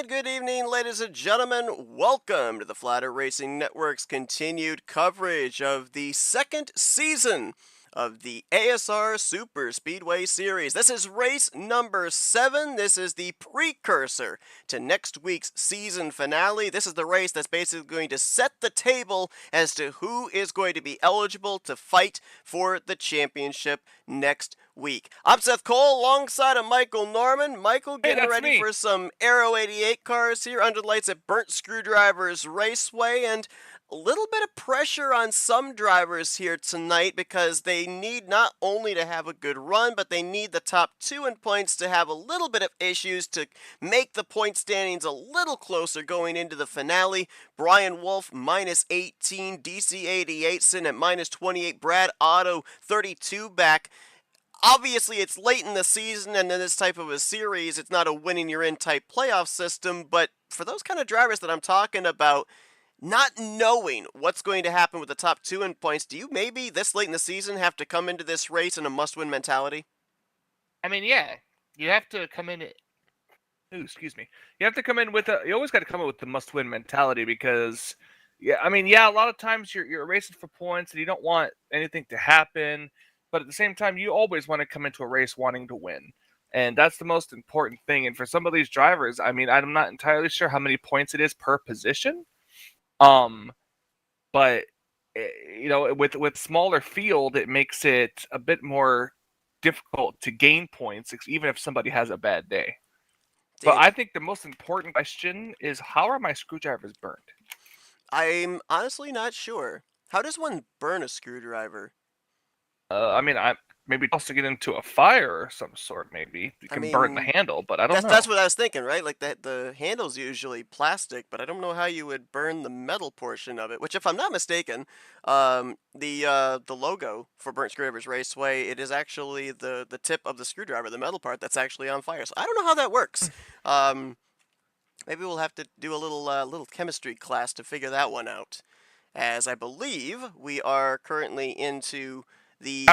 And good evening, ladies and gentlemen. Welcome to the Flatout Racing Network's continued coverage of the second season of the ASR Superspeedway Series. This is race number 7. This is the precursor to next week's season finale. This is the race that's basically going to set the table as to who is going to be eligible to fight for the championship next week. I'm Seth Cole alongside of Michael Norman. Michael, getting ready for some Aero 88 cars here under the lights at Burnt Screwdriver's Raceway, and a little bit of pressure on some drivers here tonight because they need not only to have a good run, but they need the top 2 in points to have a little bit of issues to make the point standings a little closer going into the finale. Brian Wolf, minus 18, DC88 sitting at minus 28, Brad Otto, 32 back. Obviously, it's late in the season, and in this type of a series, it's not a winning-you're-in type playoff system, but for those kind of drivers that I'm talking about, not knowing what's going to happen with the top 2 in points, do you maybe this late in the season have to come into this race in a must-win mentality? I mean, yeah, you have to come in. You have to come in with you always got to come in with the must-win mentality because, a lot of times you're racing for points and you don't want anything to happen, but at the same time, you always want to come into a race wanting to win. And that's the most important thing. And for some of these drivers, I'm not entirely sure how many points it is per position. But with smaller field, it makes it a bit more difficult to gain points, even if somebody has a bad day. But I think the most important question is, how are my screwdrivers burned? I'm honestly not sure. How does one burn a screwdriver? I maybe also get into a fire or some sort. Maybe you can burn the handle, but I don't know. That's what I was thinking, right? Like the handle's usually plastic, but I don't know how you would burn the metal portion of it. Which, if I'm not mistaken, the logo for Burnt Screwdriver's Raceway, it is actually the tip of the screwdriver, the metal part, that's actually on fire. So I don't know how that works. Maybe we'll have to do a little chemistry class to figure that one out. As I believe we are currently into the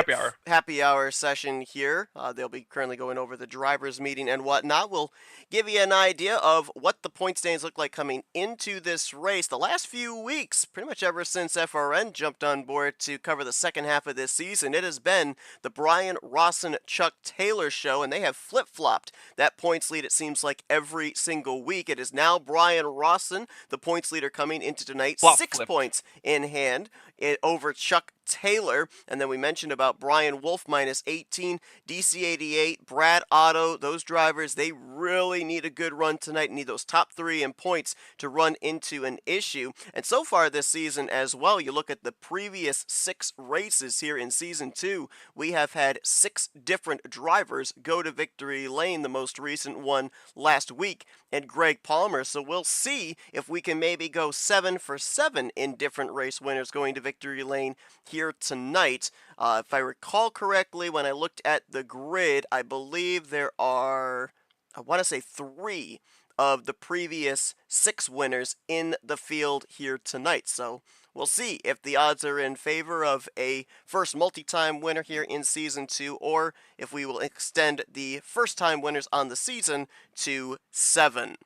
happy hour session here. They'll be currently going over the drivers' meeting and whatnot. We'll give you an idea of what the point standings look like coming into this race. The last few weeks, pretty much ever since FRN jumped on board to cover the second half of this season, it has been the Brian Rawson Chuck Taylor show, and they have flip-flopped that points lead, it seems like, every single week. It is now Brian Rawson, the points leader, coming into tonight, 6 points in hand over Chuck Taylor. And then we mentioned about Brian Wolf, minus 18, DC88, Brad Otto. Those drivers, they really need a good run tonight, need those top 3 in points to run into an issue. And so far this season as well, you look at the previous 6 races here in Season 2, we have had 6 different drivers go to victory lane, the most recent one last week, and Greg Palmer. So we'll see if we can maybe go 7 for 7 in different race winners going to victory lane here tonight. If I recall correctly, when I looked at the grid, I believe there are, I want to say 3 of the previous 6 winners in the field here tonight. So we'll see if the odds are in favor of a first multi-time winner here in Season 2, or if we will extend the first-time winners on the season to 7.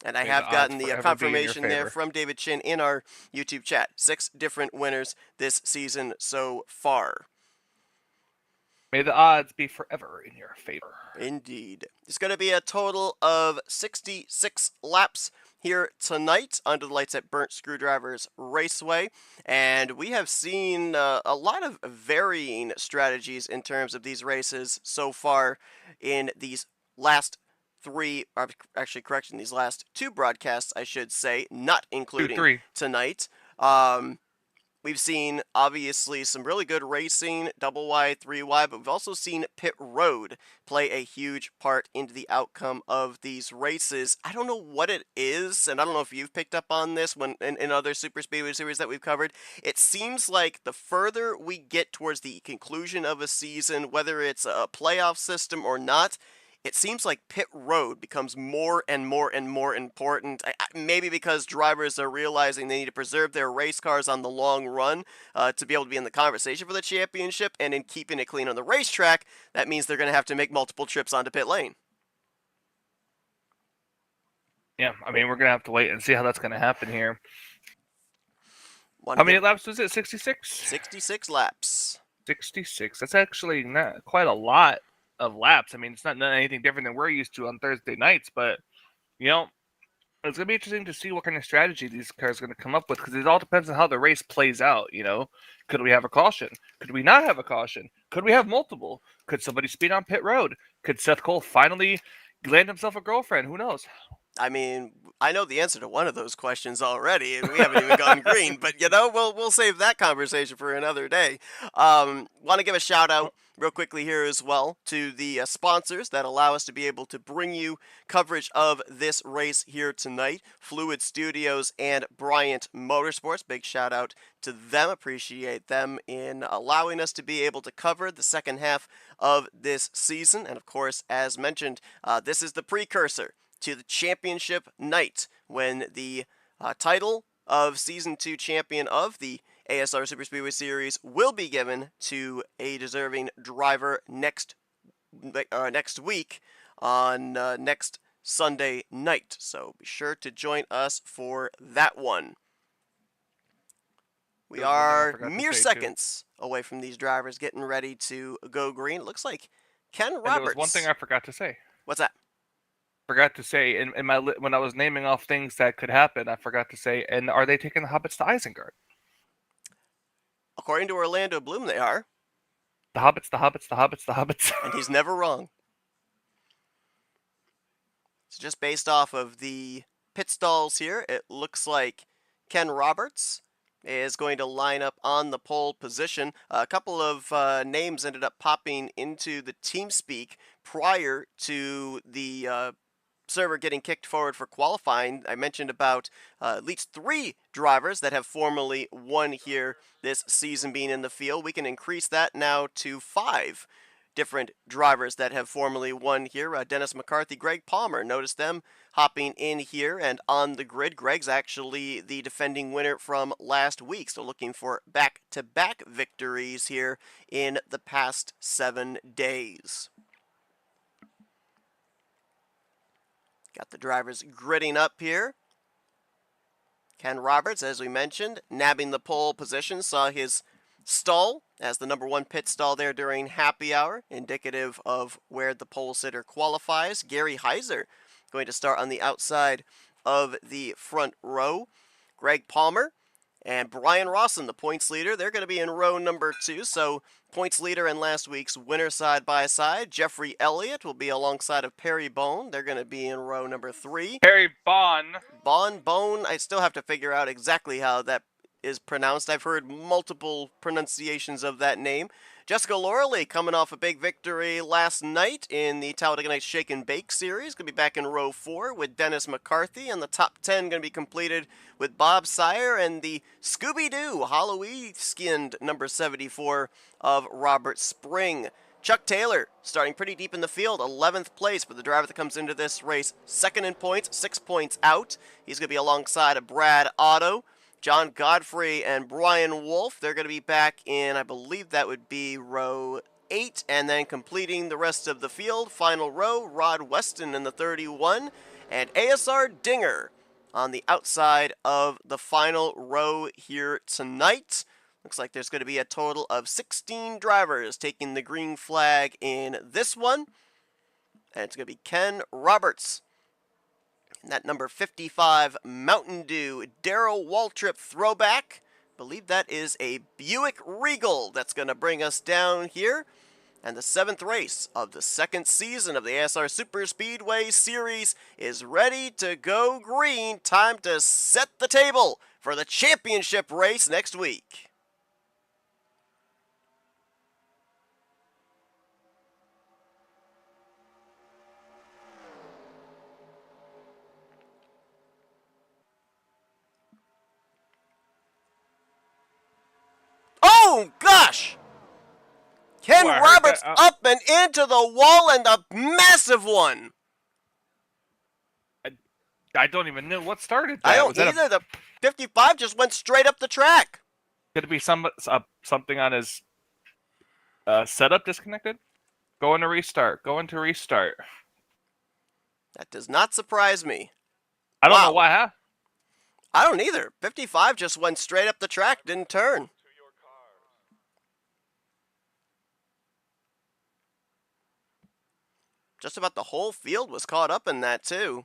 And I have gotten the confirmation there from David Chin in our YouTube chat. 6 different winners this season so far. May the odds be forever in your favor. Indeed. It's going to be a total of 66 laps here tonight under the lights at Burnt Screwdriver's Raceway. And we have seen a lot of varying strategies in terms of these races so far in these last 3, or actually, correction, these last 2 broadcasts, I should say, not including tonight. We've seen, obviously, some really good racing, double wide, 3 wide, but we've also seen pit road play a huge part into the outcome of these races. I don't know what it is, and I don't know if you've picked up on this when in other Superspeedway series that we've covered. It seems like the further we get towards the conclusion of a season, whether it's a playoff system or not, it seems like pit road becomes more and more and more important. Maybe because drivers are realizing they need to preserve their race cars on the long run to be able to be in the conversation for the championship, and in keeping it clean on the racetrack, that means they're going to have to make multiple trips onto pit lane. Yeah, I mean, we're gonna have to wait and see how that's gonna happen here. Want How to many give laps was it? 66? 66 laps. 66. That's actually not quite a lot of laps. I mean, it's not anything different than we're used to on Thursday nights, but you know, it's gonna be interesting to see what kind of strategy these cars are gonna come up with because it all depends on how the race plays out. Could we have a caution? Could we not have a caution? Could we have multiple? Could somebody speed on pit road? Could Seth Cole finally land himself a girlfriend? Who knows? I mean, I know the answer to one of those questions already, and we haven't even gone green. But we'll save that conversation for another day. Want to give a shout out real quickly here as well to the sponsors that allow us to be able to bring you coverage of this race here tonight. Fluid Studios and Bryant Motorsports. Big shout out to them. Appreciate them in allowing us to be able to cover the second half of this season. And of course, as mentioned, this is the precursor to the championship night when the title of Season 2 champion of the ASR Superspeedway Series will be given to a deserving driver next week on next Sunday night. So be sure to join us for that one. We are mere seconds away from these drivers getting ready to go green. It looks like Ken Roberts. And there was one thing I forgot to say. What's that? Forgot to say in my when I was naming off things that could happen, I forgot to say, and are they taking the hobbits to Isengard? According to Orlando Bloom, they are. The hobbits, the hobbits, the hobbits, the hobbits. And he's never wrong. So just based off of the pit stalls here, it looks like Ken Roberts is going to line up on the pole position. A couple of names ended up popping into the TeamSpeak prior to the server getting kicked forward for qualifying. I mentioned about at least 3 drivers that have formally won here this season being in the field. We can increase that now to 5 different drivers that have formally won here. Dennis McCarthy, Greg Palmer, notice them hopping in here and on the grid. Greg's actually the defending winner from last week, so looking for back-to-back victories here in the past 7 days. Got the drivers gridding up here. Ken Roberts, as we mentioned, nabbing the pole position, saw his stall as the number 1 pit stall there during happy hour, indicative of where the pole sitter qualifies. Gary Heiser going to start on the outside of the front row. Greg Palmer and Brian Rawson, the points leader, they're going to be in row number 2, so points leader and last week's winner side by side. Jeffrey Elliott will be alongside of Perry Bone. They're going to be in row number 3. Perry Bone. Bone, I still have to figure out exactly how that is pronounced. I've heard multiple pronunciations of that name. Jessica Lorley coming off a big victory last night in the Talladega Nights Shake and Bake series. Going to be back in row 4 with Dennis McCarthy, and the top 10 going to be completed with Bob Sire and the Scooby-Doo Halloween-skinned number 74 of Robert Spring. Chuck Taylor starting pretty deep in the field, 11th place, but the driver that comes into this race second in points, 6 points out. He's going to be alongside of Brad Otto. John Godfrey and Brian Wolf, they're going to be back in, I believe that would be row 8, and then completing the rest of the field, final row, Rod Weston in the 31, and ASR Dinger on the outside of the final row here tonight. Looks like there's going to be a total of 16 drivers taking the green flag in this one, and it's going to be Ken Roberts. That number 55 Mountain Dew Darrell Waltrip throwback. Believe that is a Buick Regal that's going to bring us down here. And the 7th race of the second season of the ASR Superspeedway Series is ready to go green. Time to set the table for the championship race next week. Oh, gosh! Ken Roberts up and into the wall, and a massive one! I don't even know what started that. I don't either. The 55 just went straight up the track. Could it be something on his setup disconnected? Going to restart. That does not surprise me. I don't know Wow. why, huh? I don't either. 55 just went straight up the track, didn't turn. Just about the whole field was caught up in that, too.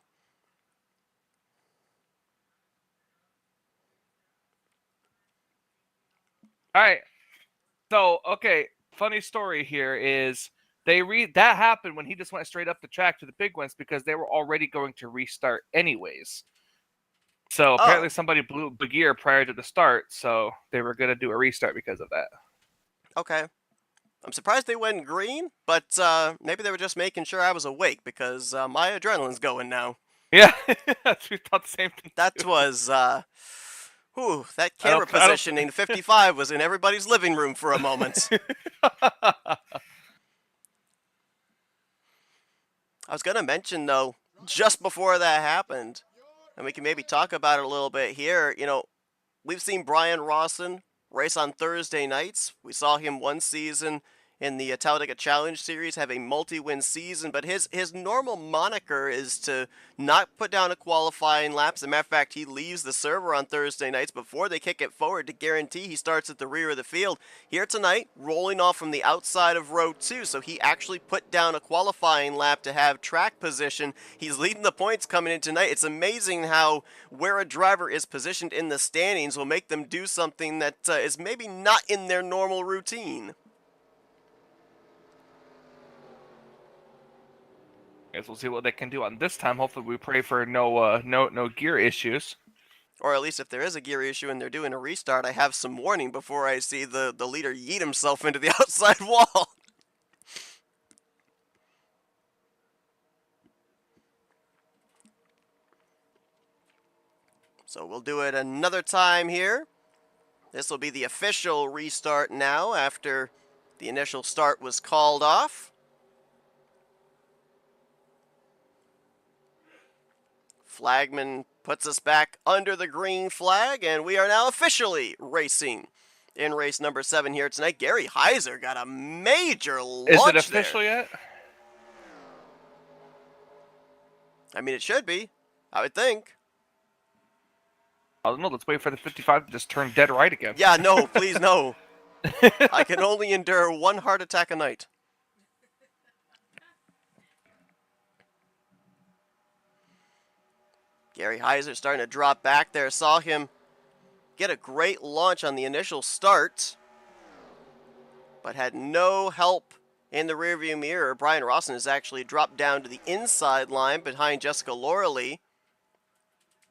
All right. So, okay, funny story here is that happened when he just went straight up the track to the big ones because they were already going to restart anyways. So apparently Oh, somebody blew a big gear prior to the start, so they were going to do a restart because of that. okay. I'm surprised they went green, but maybe they were just making sure I was awake because my adrenaline's going now. Yeah, we thought the same thing That too. was, that I camera don't. I don't. positioning 55 was in everybody's living room for a moment. I was going to mention, though, just before that happened, and we can maybe talk about it a little bit here, we've seen Brian Rawson race on Thursday nights. We saw him one season in the Talladega Challenge Series have a multi-win season, but his normal moniker is to not put down a qualifying lap. As a matter of fact, he leaves the server on Thursday nights before they kick it forward to guarantee he starts at the rear of the field. Here tonight, rolling off from the outside of row 2, so he actually put down a qualifying lap to have track position. He's leading the points coming in tonight. It's amazing how where a driver is positioned in the standings will make them do something that is maybe not in their normal routine. Guess we'll see what they can do on this time. Hopefully, we pray for no gear issues. Or at least if there is a gear issue and they're doing a restart, I have some warning before I see the leader yeet himself into the outside wall. So we'll do it another time here. This will be the official restart now after the initial start was called off. Flagman puts us back under the green flag, and we are now officially racing in race number 7 here tonight. Gary Heiser got a major Is it launch official there. yet? I mean, it should be, I would think. I don't know. Let's wait for the 55 to just turn dead right again. Yeah, no, please no. I can only endure one heart attack a night. Gary Heiser starting to drop back there. Saw him get a great launch on the initial start, but had no help in the rearview mirror. Brian Rawson has actually dropped down to the inside line behind Jessica Loralee.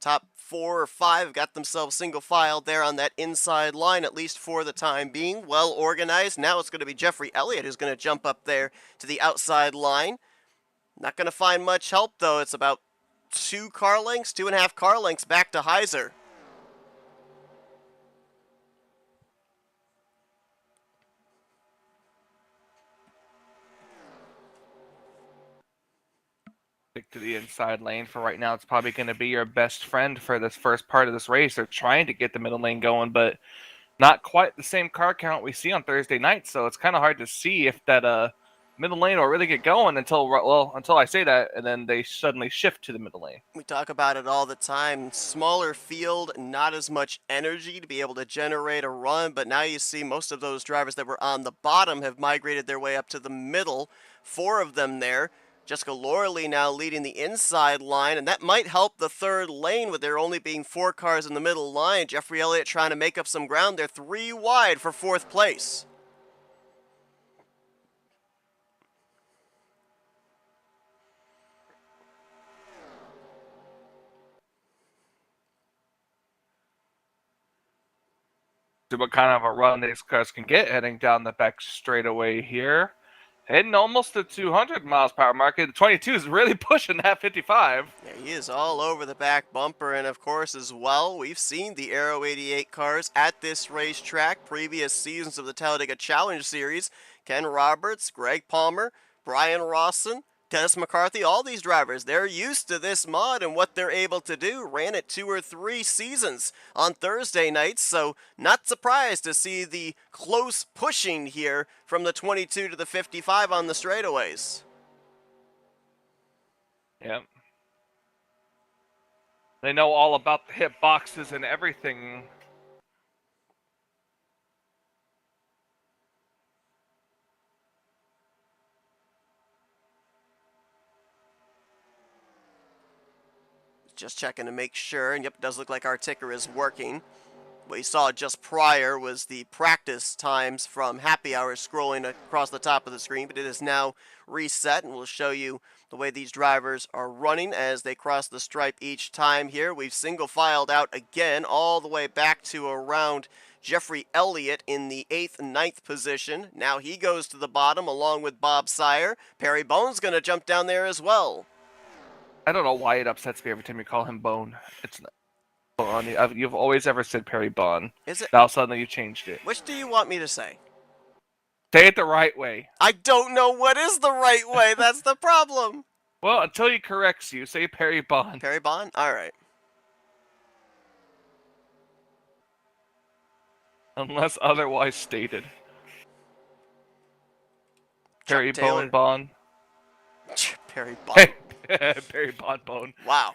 Top 4 or 5 got themselves single file there on that inside line, at least for the time being. Well organized. Now it's going to be Jeffrey Elliott who's going to jump up there to the outside line. Not going to find much help, though. It's about 2.5 car lengths back to Heiser. Stick to the inside lane for right now. It's probably going to be your best friend for this first part of this race. They're trying to get the middle lane going, but not quite the same car count we see on Thursday night. So it's kind of hard to see if that middle lane will really get going until I say that, and then they suddenly shift to the middle lane. We talk about it all the time. Smaller field, not as much energy to be able to generate a run, but now you see most of those drivers that were on the bottom have migrated their way up to the middle. 4 of them there. Jessica Loralee now leading the inside line, and that might help the third lane with there only being 4 cars in the middle line. Jeffrey Elliott trying to make up some ground. They're 3 wide for 4th place. See what kind of a run these cars can get heading down the back straightaway here. Heading almost to 200 miles per hour market. The 22 is really pushing that 55. Yeah, he is all over the back bumper, and of course as well, we've seen the Aero 88 cars at this racetrack previous seasons of the Talladega Challenge Series. Ken Roberts, Greg Palmer, Brian Rawson, Dennis McCarthy, all these drivers, they're used to this mod and what they're able to do. Ran it 2 or 3 seasons on Thursday nights, so not surprised to see the close pushing here from the 22 to the 55 on the straightaways. Yep. They know all about the hit boxes and everything. Just checking to make sure, and yep, it does look like our ticker is working. What you saw just prior was the practice times from happy hour scrolling across the top of the screen, but it is now reset, and we'll show you the way these drivers are running as they cross the stripe each time here. We've single filed out again all the way back to around Jeffrey Elliott in the 8th and 9th position. Now he goes to the bottom along with Bob Sire. Perry Bone's going to jump down there as well. I don't know why it upsets me every time you call him Bone. It's not Bone. You've always ever said Perry Bond. Is it? Now suddenly you changed it. Which do you want me to say? Say it the right way. I don't know what is the right way. That's the problem. Well, until he corrects you, say Perry Bond. Perry Bond? All right. Unless otherwise stated. Perry Taylor. Bone Bond. Perry Bond. Perry Bond Bone. Wow.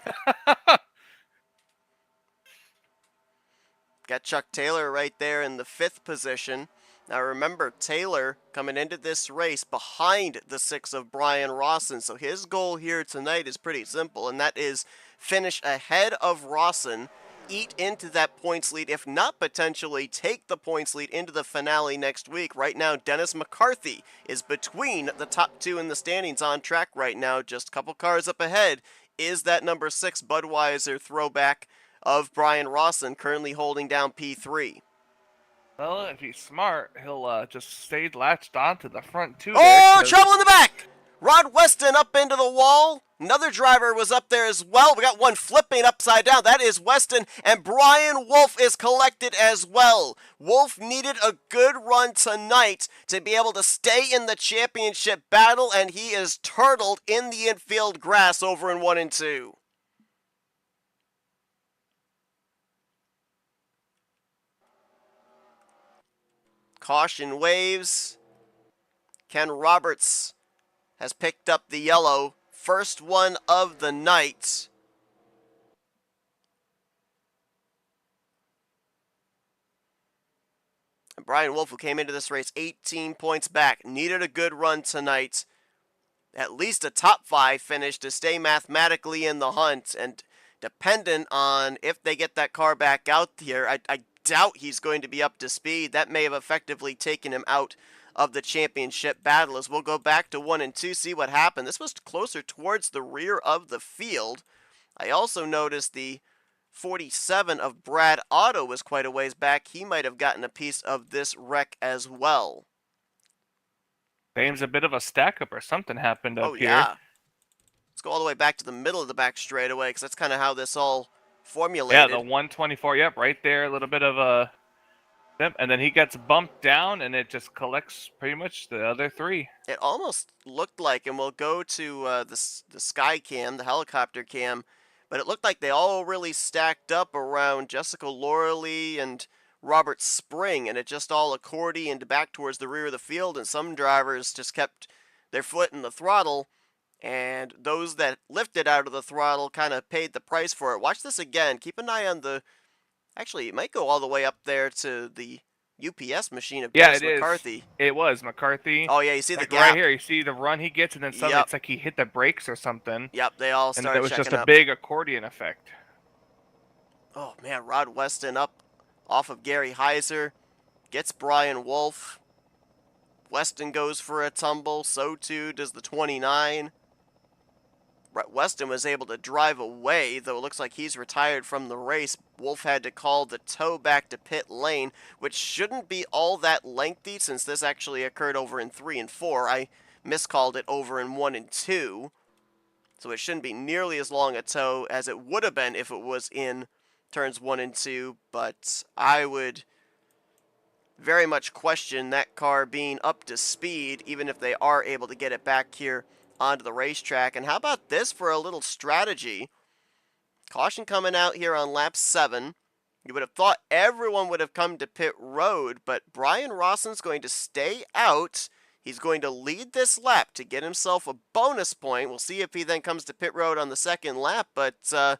Got Chuck Taylor right there in the 5th position. Now remember, Taylor coming into this race behind the 6 of Brian Rawson. So his goal here tonight is pretty simple, and that is finish ahead of Rawson, eat into that points lead, if not potentially take the points lead into the finale next week. Right now, Dennis McCarthy is between the top 2 in the standings on track right now. Just a couple cars up ahead is that number 6 Budweiser throwback of Brian Rawson, currently holding down P3. Well, if he's smart, he'll just stay latched onto the front two. Oh, trouble in the back! Rod Weston up into the wall. Another driver was up there as well. We got one flipping upside down. That is Weston, and Brian Wolf is collected as well. Wolf needed a good run tonight to be able to stay in the championship battle, and he is turtled in the infield grass over in 1 and 2. Caution waves. Ken Roberts has picked up the yellow. First one of the night. And Brian Wolf, who came into this race 18 points back, needed a good run tonight. At least a top 5 finish to stay mathematically in the hunt. And dependent on if they get that car back out here, I doubt he's going to be up to speed. That may have effectively taken him out of the championship battle. As we'll go back to 1 and 2, see what happened. This was closer towards the rear of the field. I also noticed the 47 of Brad Otto was quite a ways back. He might have gotten a piece of this wreck as well. Seems a bit of a stack up or something happened up here. Yeah. Let's go all the way back to the middle of the back straightaway, because that's kind of how this all formulated. Yeah, the 124, yep, right there, a little bit of a... And then he gets bumped down, and it just collects pretty much the other 3. It almost looked like, and we'll go to the sky cam, the helicopter cam, but it looked like they all really stacked up around Jessica Lorley and Robert Spring, and it just all accordioned back towards the rear of the field, and some drivers just kept their foot in the throttle, and those that lifted out of the throttle kind of paid the price for it. Watch this again. Keep an eye on the... Actually, it might go all the way up there to the UPS machine of Dennis McCarthy. It was McCarthy. Oh, yeah, you see the gap. Right here, you see the run he gets, and then suddenly it's like he hit the brakes or something. Yep, they all started checking up. And it was just a up. big accordion effect. Oh, man, Rod Weston up off of Gary Heiser. Gets Brian Wolf. Weston goes for a tumble. So too does the 29. Weston was able to drive away, though it looks like he's retired from the race. Wolf had to call the tow back to pit lane, which shouldn't be all that lengthy since this actually occurred over in 3 and 4. I miscalled it over in 1 and 2. So it shouldn't be nearly as long a tow as it would have been if it was in turns 1 and 2, but I would very much question that car being up to speed, even if they are able to get it back here onto the racetrack. And how about this for a little strategy? Caution coming out here on lap 7. You would have thought everyone would have come to pit road, but Brian Rawson's going to stay out. He's going to lead this lap to get himself a bonus point. We'll see if he then comes to pit road on the second lap, but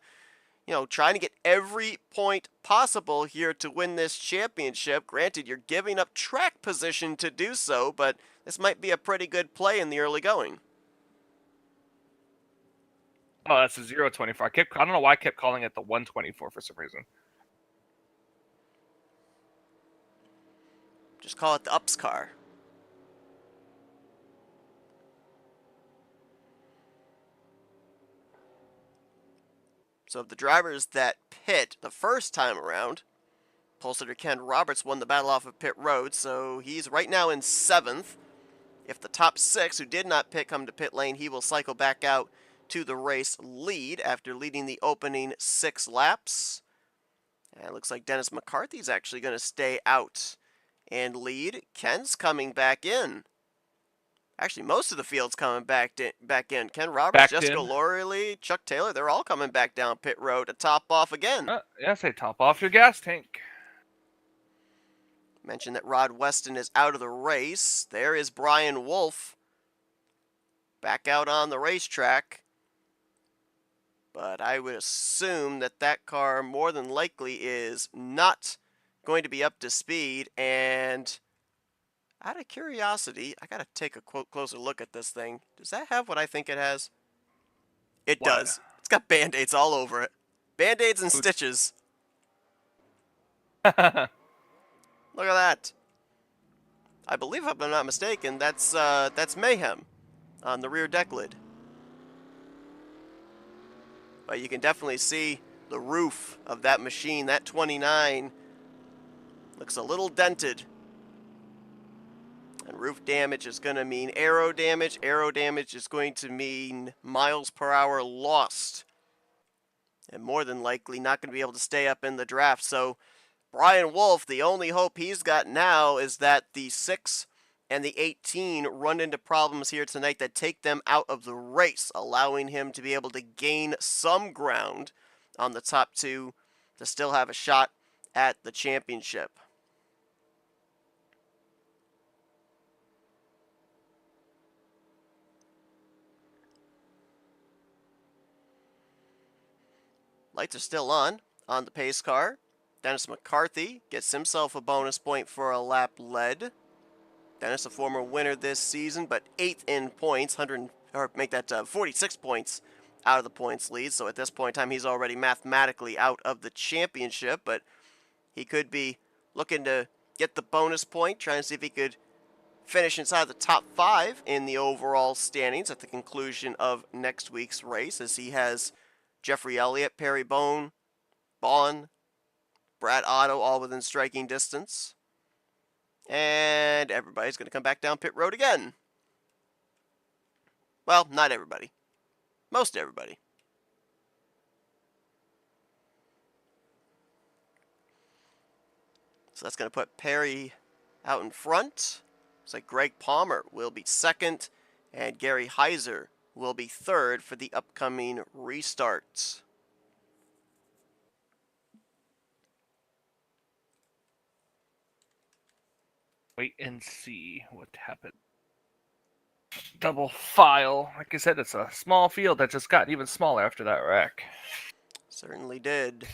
trying to get every point possible here to win this championship. Granted, you're giving up track position to do so, but this might be a pretty good play in the early going. Oh, that's a 024. I don't know why I kept calling it the 124 for some reason. Just call it the ups car. So of the drivers that pit the first time around, pole sitter Ken Roberts won the battle off of pit road, so he's right now in 7th. If the top 6 who did not pit come to pit lane, he will cycle back out to the race lead after leading the opening 6 laps. And it looks like Dennis McCarthy's actually going to stay out and lead. Ken's coming back in. Actually, most of the field's coming back in. Ken Roberts, Jessica Loreley, Chuck Taylor, they're all coming back down pit road to top off again. Yeah, say top off your gas tank. Mentioned that Rod Weston is out of the race. There is Brian Wolf back out on the racetrack. But I would assume that that car more than likely is not going to be up to speed. And out of curiosity, I got to take a closer look at this thing. Does that have what I think it has? It does. It's got Band-Aids all over it. Band-Aids and stitches. Look at that. I believe, if I'm not mistaken, that's Mayhem on the rear deck lid. But you can definitely see the roof of that machine. That 29 looks a little dented. And roof damage is going to mean aero damage. Aero damage is going to mean miles per hour lost. And more than likely not going to be able to stay up in the draft. So Brian Wolf, the only hope he's got now is that the 6 and the 18 run into problems here tonight that take them out of the race, allowing him to be able to gain some ground on the top 2 to still have a shot at the championship. Lights are still on the pace car. Dennis McCarthy gets himself a bonus point for a lap led. Dennis, a former winner this season, but 8th in points, 46 points out of the points lead. So at this point in time, he's already mathematically out of the championship, but he could be looking to get the bonus point, trying to see if he could finish inside the top 5 in the overall standings at the conclusion of next week's race, as he has Jeffrey Elliott, Perry Bone, Bond, Brad Otto, all within striking distance. And everybody's going to come back down pit road again. Well, not everybody. Most everybody. So that's going to put Perry out in front. Looks like Greg Palmer will be 2nd, and Gary Heiser will be 3rd for the upcoming restarts. Wait and see what happens. Double file. Like I said, it's a small field that just got even smaller after that wreck. Certainly did.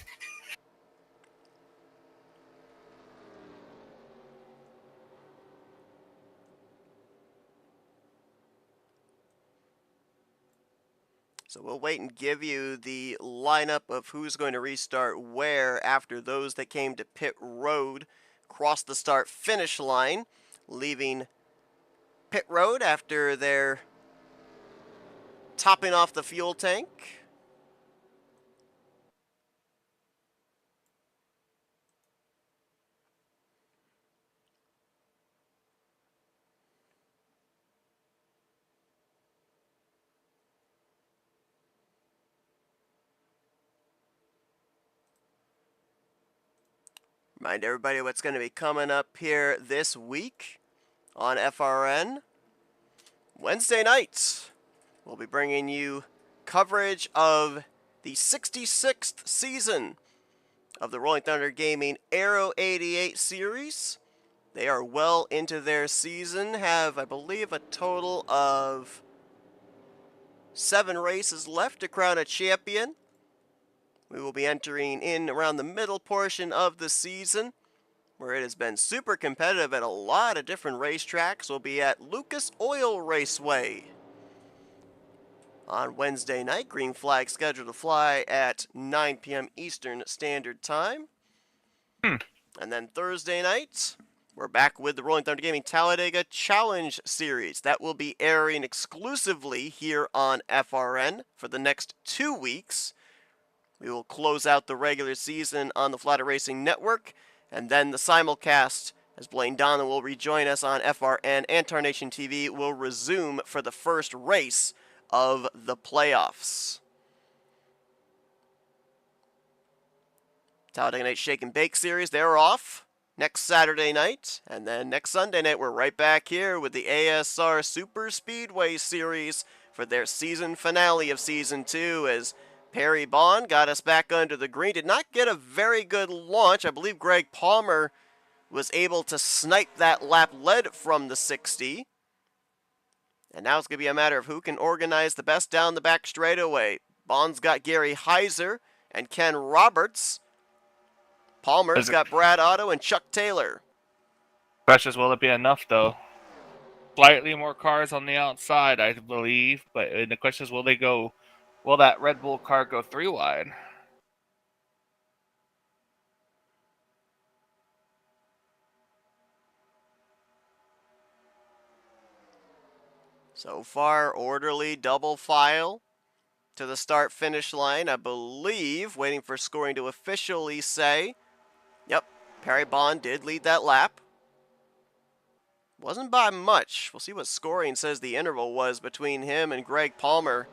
So we'll wait and give you the lineup of who's going to restart where after those that came to pit road cross the start-finish line, leaving pit road after they're topping off the fuel tank. Remind everybody what's going to be coming up here this week on FRN. Wednesday night, we'll be bringing you coverage of the 66th season of the Rolling Thunder Gaming Aero 88 series. They are well into their season, have, I believe, a total of 7 races left to crown a champion. We will be entering in around the middle portion of the season, where it has been super competitive at a lot of different racetracks. We'll be at Lucas Oil Raceway. On Wednesday night, green flag scheduled to fly at 9 p.m. Eastern Standard Time. And then Thursday night, we're back with the Rolling Thunder Gaming Talladega Challenge Series. That will be airing exclusively here on FRN for the next 2 weeks. We will close out the regular season on the Flatout Racing Network, and then the simulcast, as Blaine Donna will rejoin us on FRN and Tarnation TV, will resume for the first race of the playoffs. Talladega Night Shake and Bake Series, they're off next Saturday night, and then next Sunday night we're right back here with the ASR Superspeedway Series for their season finale of Season 2, as Perry Bond got us back under the green. Did not get a very good launch. I believe Greg Palmer was able to snipe that lap lead from the 60. And now it's going to be a matter of who can organize the best down the back straightaway. Bond's got Gary Heiser and Ken Roberts. Palmer's got Brad Otto and Chuck Taylor. Question is, will it be enough, though? Slightly more cars on the outside, I believe. But the question is, will that Red Bull car go 3 wide? So far, orderly double file to the start-finish line, I believe. Waiting for scoring to officially say. Yep, Perry Bond did lead that lap. Wasn't by much. We'll see what scoring says the interval was between him and Greg Palmer.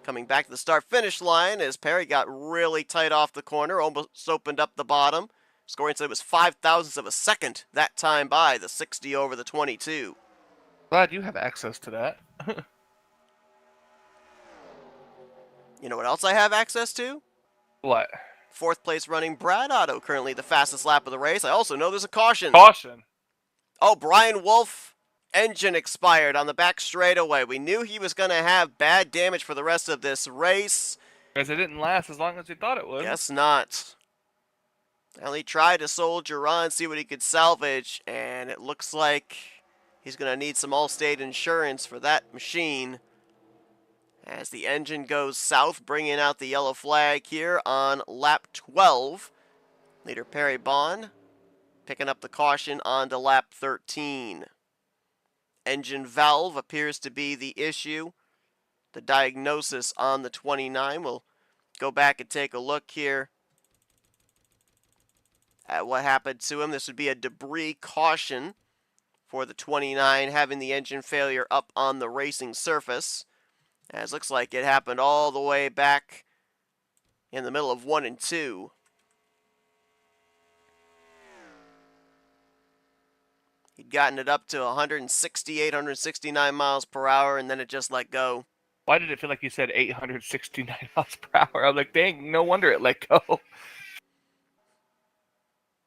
Coming back to the start-finish line as Perry got really tight off the corner, almost opened up the bottom. Scoring said it was 0.005 of a second that time by the 60 over the 22. Glad you have access to that. You know what else I have access to? What? 4th place running Brad Otto, currently the fastest lap of the race. I also know there's a caution. Caution. Oh, Brian Wolf, engine expired on the back straightaway. We knew he was going to have bad damage for the rest of this race. Because it didn't last as long as we thought it would. Guess not. Well, he tried to soldier on, see what he could salvage, and it looks like he's going to need some Allstate insurance for that machine. As the engine goes south, bringing out the yellow flag here on lap 12. Leader Perry Bond picking up the caution on to lap 13. Engine valve appears to be the issue. The diagnosis on the 29. We'll go back and take a look here at what happened to him. This would be a debris caution for the 29, having the engine failure up on the racing surface. As looks like it happened all the way back in the middle of 1 and 2. He'd gotten it up to 168, 169 miles per hour, and then it just let go. Why did it feel like you said 869 miles per hour? I'm like, dang, no wonder it let go.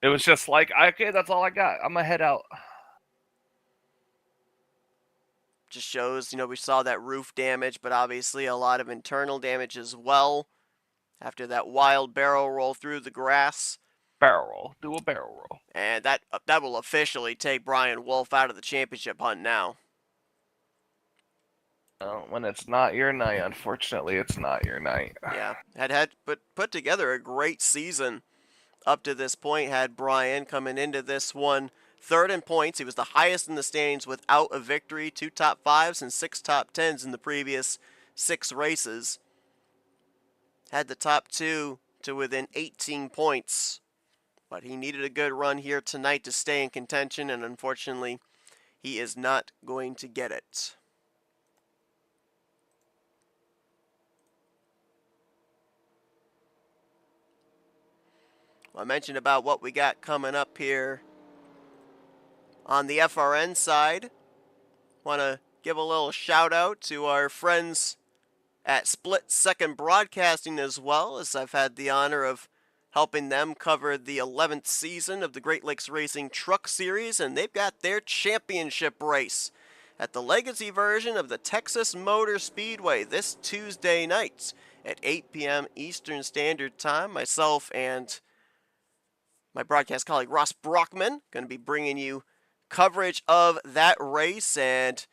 It was just like, okay, that's all I got. I'm going to head out. Just shows, we saw that roof damage, but obviously a lot of internal damage as well. After that wild barrel roll through the grass. Barrel roll. Do a barrel roll. And that will officially take Brian Wolf out of the championship hunt now. Well, when it's not your night, unfortunately, it's not your night. Yeah, had put together a great season up to this point. Had Brian coming into this one 3rd in points. He was the highest in the standings without a victory. 2 top 5s and 6 top 10s in the previous 6 races. Had the top 2 to within 18 points. But he needed a good run here tonight to stay in contention, and unfortunately, he is not going to get it. Well, I mentioned about what we got coming up here on the FRN side. Want to give a little shout out to our friends at Split Second Broadcasting as well, as I've had the honor of helping them cover the 11th season of the Great Lakes Racing Truck Series, and they've got their championship race at the legacy version of the Texas Motor Speedway this Tuesday night. at 8 p.m. Eastern Standard Time. Myself and my broadcast colleague Ross Brockman going to be bringing you coverage of that race, and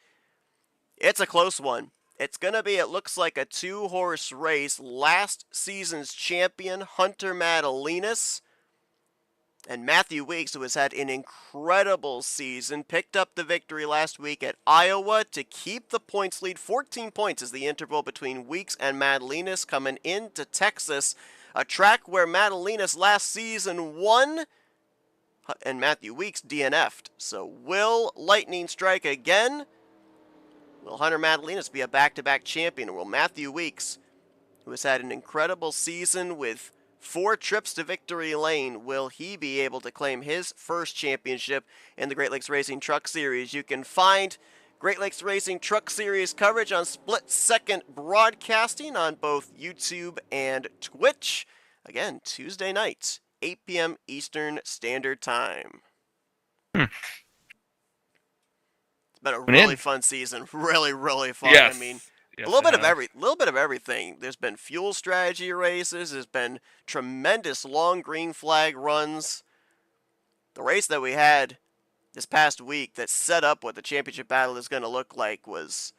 it's a close one. It's going to be, it looks like, a two-horse race. Last season's champion, Hunter Madalinas, and Matthew Weeks, who has had an incredible season, picked up the victory last week at Iowa to keep the points lead. 14 points is the interval between Weeks and Madalinas coming into Texas, a track where Madalinas last season won and Matthew Weeks DNF'd. So will lightning strike again? Will Hunter Madalinas be a back-to-back champion, or will Matthew Weeks, who has had an incredible season with 4 trips to victory lane, will he be able to claim his first championship in the Great Lakes Racing Truck Series? You can find Great Lakes Racing Truck Series coverage on split-second broadcasting on both YouTube and Twitch. Again, Tuesday nights, 8 p.m. Eastern Standard Time. It's been a really fun season. Really, really fun. Yes. I mean, yes, a little bit of everything. There's been fuel strategy races. There's been tremendous long green flag runs. The race that we had this past week that set up what the championship battle is going to look like was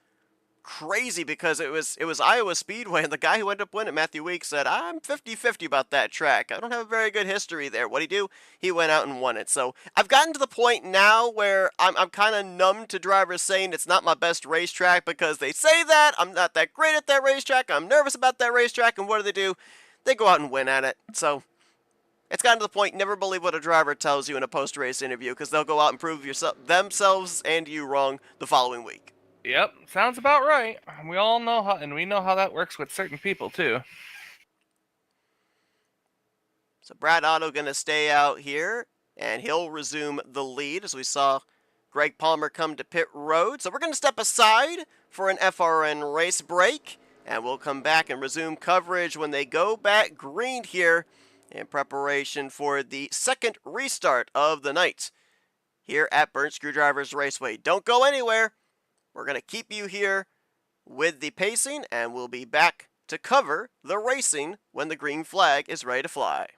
crazy, because it was Iowa Speedway, and the guy who ended up winning, Matthew Weeks, said, I'm 50-50 about that track. I don't have a very good history there. What'd he do? He went out and won it. So I've gotten to the point now where I'm kind of numb to drivers saying it's not my best racetrack, because they say that. I'm not that great at that racetrack. I'm nervous about that racetrack, and what do? They go out and win at it. So it's gotten to the point, never believe what a driver tells you in a post-race interview, because they'll go out and prove themselves and you wrong the following week. Yep, sounds about right. We all know how, and we know how that works with certain people too. So Brad Otto going to stay out here, and he'll resume the lead as we saw Greg Palmer come to pit road. So we're going to step aside for an FRN race break, and we'll come back and resume coverage when they go back green here in preparation for the second restart of the night here at Burnt Screwdrivers Raceway. Don't go anywhere. We're going to keep you here with the pacing, and we'll be back to cover the racing when the green flag is ready to fly.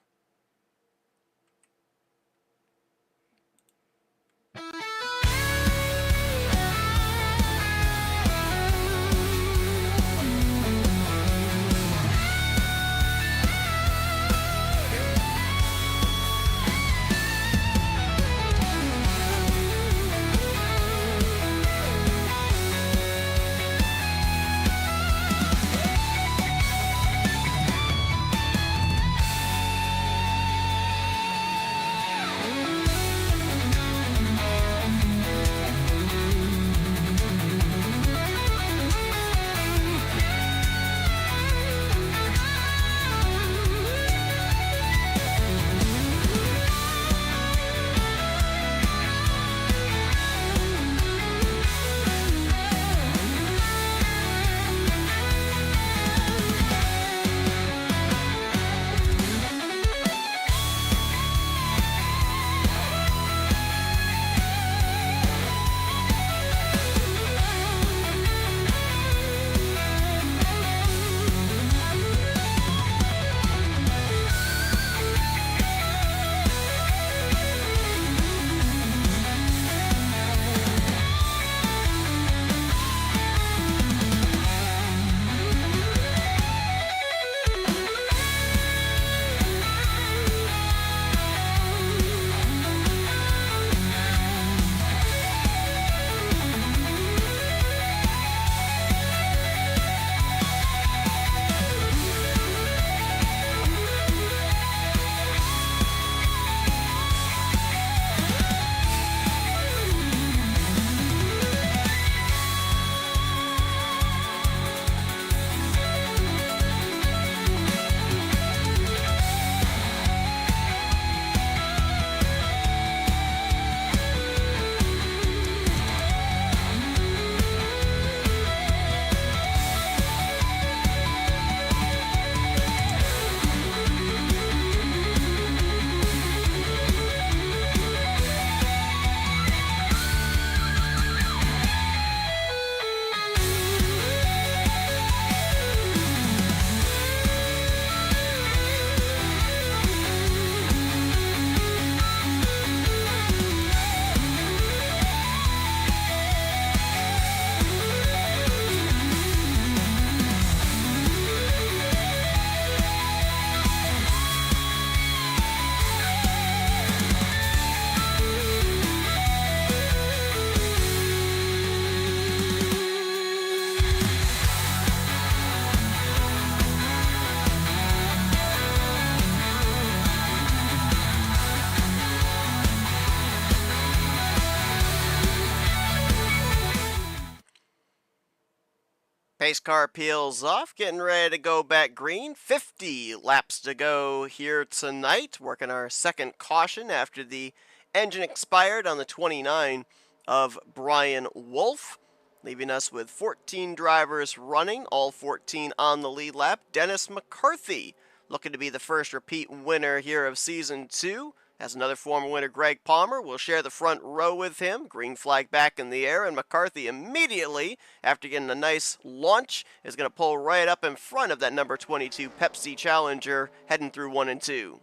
Race car peels off, getting ready to go back green. 50 laps to go here tonight. Working our second caution after the engine expired on the 29 of Brian Wolf, leaving us with 14 drivers running, all 14 on the lead lap. Dennis McCarthy looking to be the first repeat winner here of Season 2. As another former winner, Greg Palmer, will share the front row with him. Green flag back in the air, and McCarthy immediately, after getting a nice launch, is going to pull right up in front of that number 22 Pepsi Challenger, heading through 1 and 2.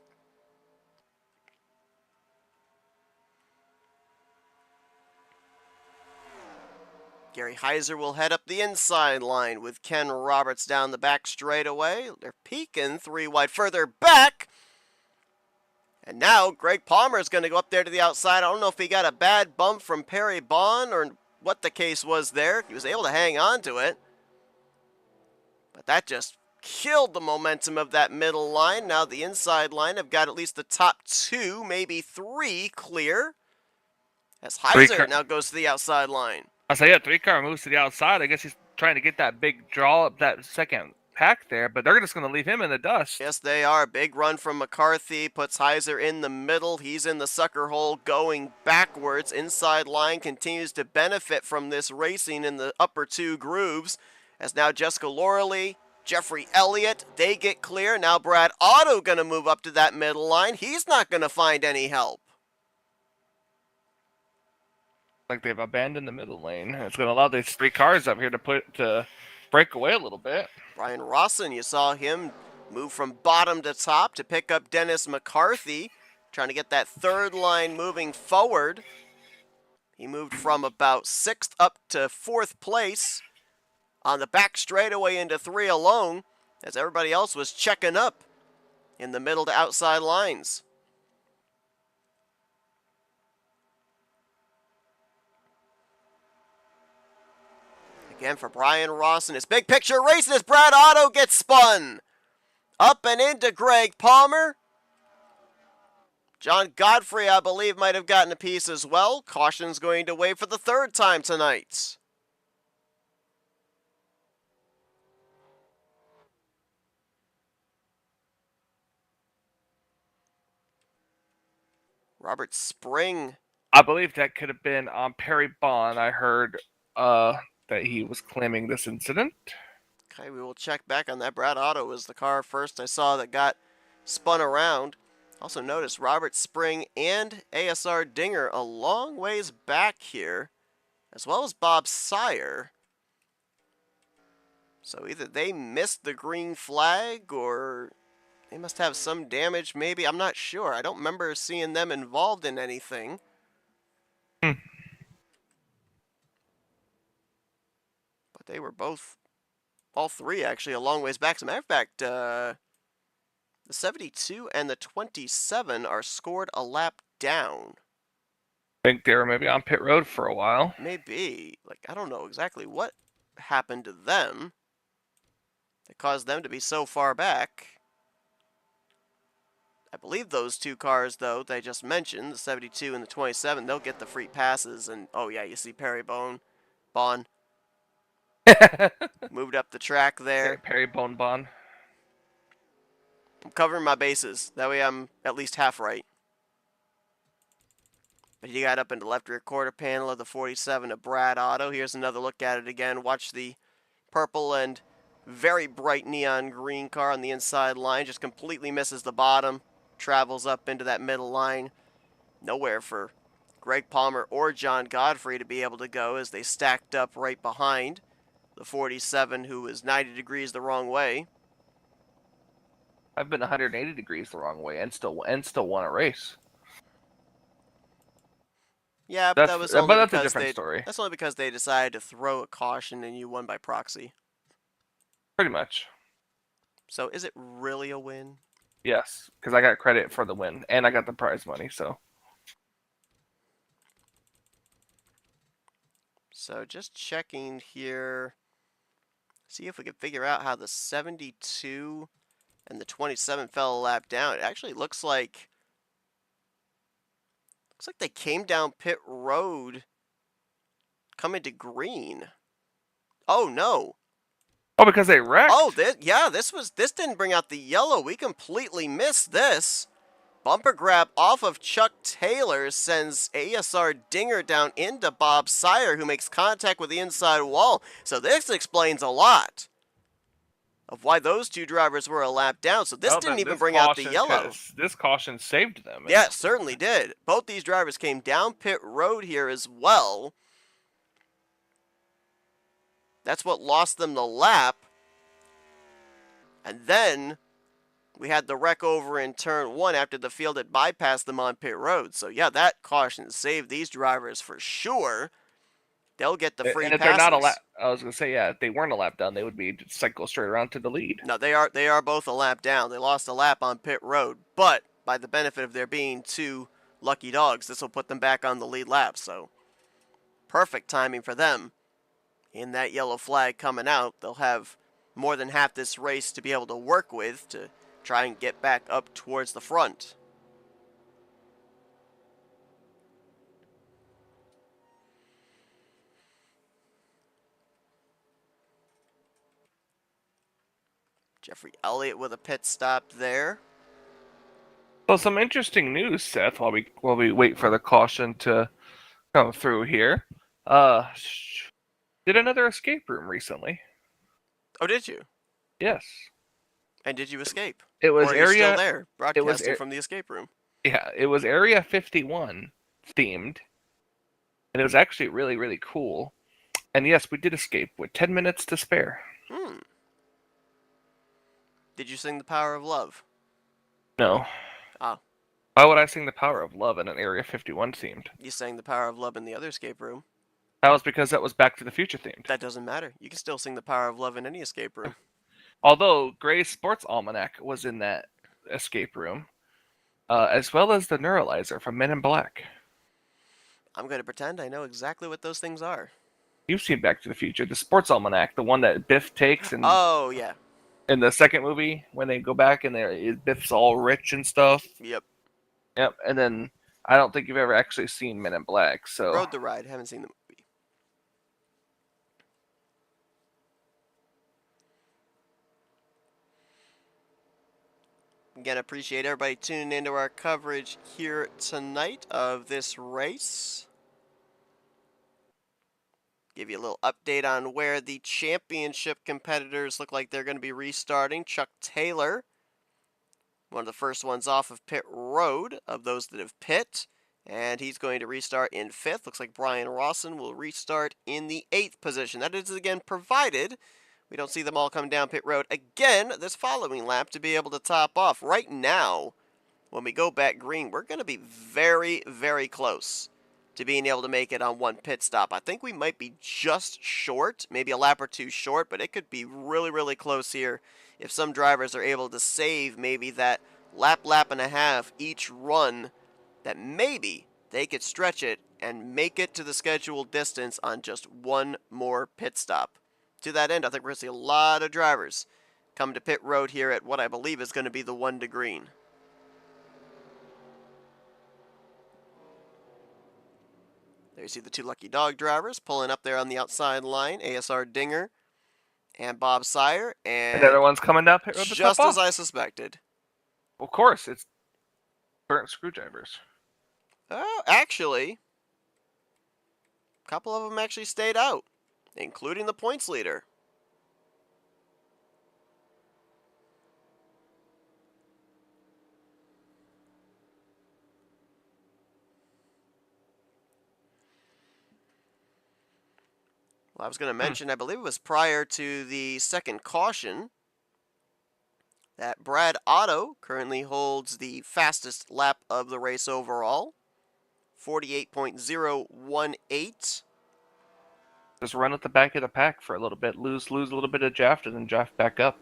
Gary Heiser will head up the inside line with Ken Roberts down the back straightaway. They're peeking 3 wide further back. And now Greg Palmer is going to go up there to the outside. I don't know if he got a bad bump from Perry Bond or what the case was there. He was able to hang on to it. But that just killed the momentum of that middle line. Now the inside line have got at least the top 2, maybe 3 clear. As Heiser now goes to the outside line. I say, yeah, 3-car moves to the outside. I guess he's trying to get that big draw up that second pack there, but they're just going to leave him in the dust. Yes, they are. Big run from McCarthy, puts Heiser in the middle. He's in the sucker hole going backwards. Inside line continues to benefit from this racing in the upper 2 grooves. As now Jessica Loreley, Jeffrey Elliott, they get clear. Now Brad Otto going to move up to that middle line. He's not going to find any help. Like they've abandoned the middle lane. It's going to allow these 3 cars up here to break away a little bit. Brian Rawson, you saw him move from bottom to top to pick up Dennis McCarthy, trying to get that 3rd line moving forward. He moved from about 6th up to 4th place on the back straightaway into 3 alone, as everybody else was checking up in the middle to outside lines. Again for Brian Rawson, it's big picture racing as Brad Otto gets spun. Up and into Greg Palmer. John Godfrey, I believe, might have gotten a piece as well. Caution's going to wait for the 3rd time tonight. Robert Spring. I believe that could have been on Perry Bond. I heard that he was claiming this incident. Okay, we will check back on that. Brad Otto was the car first I saw that got spun around. Also notice Robert Spring and ASR Dinger a long ways back here, as well as Bob Sire. So either they missed the green flag or they must have some damage maybe. I'm not sure. I don't remember seeing them involved in anything. But they were both, all 3 actually, a long ways back. As a matter of fact, the 72 and the 27 are scored a lap down. I think they were maybe on pit road for a while. Maybe. Like, I don't know exactly what happened to them that caused them to be so far back. I believe those 2 cars, though, they just mentioned, the 72 and the 27, they'll get the free passes. And, oh yeah, you see Perry Bond. Moved up the track there. Perry Bond. I'm covering my bases. That way I'm at least half right. But you got up into left rear quarter panel of the 47 of Brad Otto. Here's another look at it again. Watch the purple and very bright neon green car on the inside line. Just completely misses the bottom. Travels up into that middle line. Nowhere for Greg Palmer or John Godfrey to be able to go as they stacked up right behind the 47, who was 90 degrees the wrong way. I've been 180 degrees the wrong way and still won a race. Yeah, but that was only that's a different story. That's only because they decided to throw a caution and you won by proxy. Pretty much. So is it really a win? Yes, because I got credit for the win and I got the prize money. So just checking here. See if we can figure out how the 72 and the 27 fell a lap down. It actually looks like they came down pit road coming to green. Oh no. Oh, because they Oh, wrecked? this didn't bring out the yellow. We completely missed this. Bumper grab off of Chuck Taylor sends ASR Dinger down into Bob Sire, who makes contact with the inside wall. So this explains a lot of why those two drivers were a lap down. So this Well, didn't then even bring out the yellow. this caution saved them. Yeah, it certainly did. Both these drivers came down pit road here as well. That's what lost them the lap. And then we had the wreck over in turn one after the field had bypassed them on pit road. So yeah, that caution saved these drivers for sure. They'll get the free And if they're not a lap, passes. I was gonna say, yeah, if they weren't a lap down, they would be just cycle straight around to the lead. No, they are both a lap down. They lost a lap on pit road, but by the benefit of there being two lucky dogs, this will put them back on the lead lap. So perfect timing for them. In that yellow flag coming out, they'll have more than half this race to be able to work with to try and get back up towards the front. Jeffrey Elliott with a pit stop there. So some interesting news, Seth. While we wait for the caution to come through here, did another escape room recently. Oh, did you? Yes, And did you escape? it Or was are you still area. there, It was broadcasting from the escape room? yeah, it was Area 51 themed, and it was actually really cool. And yes, we did escape with 10 minutes to spare. Hmm. Did you sing The Power of Love? No. Ah, Why would I sing the Power of Love in an Area 51 themed? you sang The Power of Love in the other escape room. That was because that was Back to the Future themed. That doesn't matter. You can still sing The Power of Love in any escape room. Although Gray's Sports Almanac was in that escape room, as well as the Neuralizer from Men in Black. I'm going to pretend I know exactly what those things are. You've seen Back to the Future, the Sports Almanac, the one that Biff takes Oh, yeah. in the second movie when they go back and Biff's all rich and stuff. Yep. Yep, and then I don't think you've ever actually seen Men in Black, so Rode the Ride. Haven't seen the movie. Again, appreciate everybody tuning into our coverage here tonight of this race. Give you a little update on where the championship competitors look like they're going to be restarting. Chuck Taylor, one of the first ones off of pit road of those that have pit. And he's going to restart in 5th. Looks like Brian Rawson will restart in the 8th position. That is, again, provided we don't see them all come down pit road again this following lap to be able to top off. Right now, when we go back green, we're going to be very close to being able to make it on one pit stop. I think we might be just short, maybe a lap or two short, but it could be really close here if some drivers are able to save maybe that lap and a half each run, that maybe they could stretch it and make it to the scheduled distance on just one more pit stop. To that end, I think we're going to see a lot of drivers come to pit road here at what I believe is going to be the 1 to green. There you see the two lucky dog drivers pulling up there on the outside line, ASR Dinger and Bob Sire, and the other and one's coming down pit road to top just as off. I suspected. Of course, it's burnt screwdrivers. Oh, actually, a couple of them actually stayed out, including the points leader. Well, I was going to mention, I believe it was prior to the second caution, that Brad Otto currently holds the fastest lap of the race overall, 48.018. Just run at the back of the pack for a little bit, lose a little bit of draft, and then draft back up.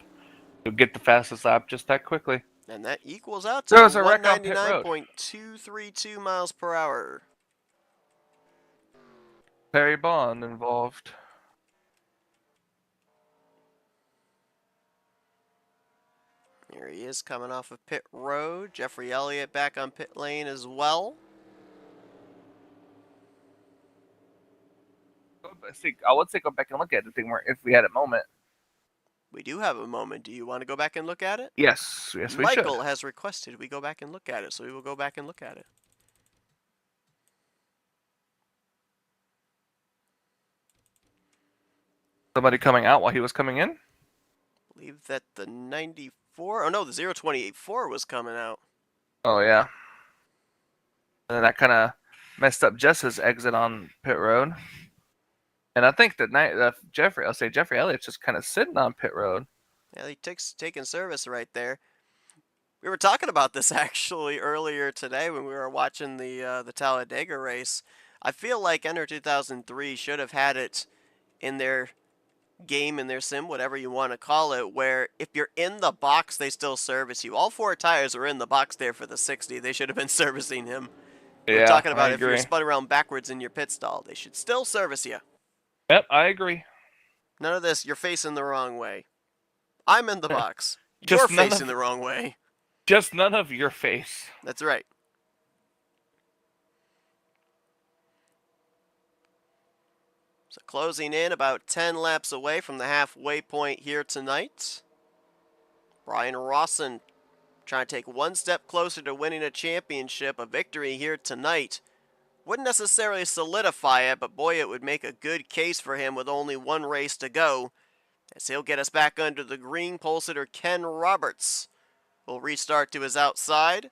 You'll get the fastest lap just that quickly. And that equals out to There was a wreck on pit road. 199.232 miles per hour. Perry Bond involved. Here he is coming off of pit road. Jeffrey Elliott back on pit lane as well. I would say go back and look at it if we had a moment. We do have a moment. Do you want to go back and look at it? Yes, yes, we should. Michael has requested we go back and look at it, so we will go back and look at it. Somebody coming out while he was coming in? I believe that the 94, oh no, the 028.4 was coming out. Oh, yeah. And then that kind of messed up Jess's exit on pit road. And I think that Jeffrey Elliott's just kind of sitting on pit road. Yeah, he taking service right there. We were talking about this actually earlier today when we were watching the Talladega race. I feel like Enter 2003 should have had it in their game, in their sim, whatever you want to call it, where if you're in the box, they still service you. All 4 tires were in the box there for the 60. They should have been servicing him. We were Yeah, talking I about if you're agree. spun around backwards in your pit stall, they should still service you. Yep, I agree. None of this, you're facing the wrong way. I'm in the box. You're Just none facing of the wrong way. just none of your face. That's right. So closing in about 10 laps away from the halfway point here tonight. Brian Rawson trying to take one step closer to winning a championship, a victory here tonight. Wouldn't necessarily solidify it, but boy, it would make a good case for him with only one race to go, as he'll get us back under the green. Pole sitter Ken Roberts will restart to his outside.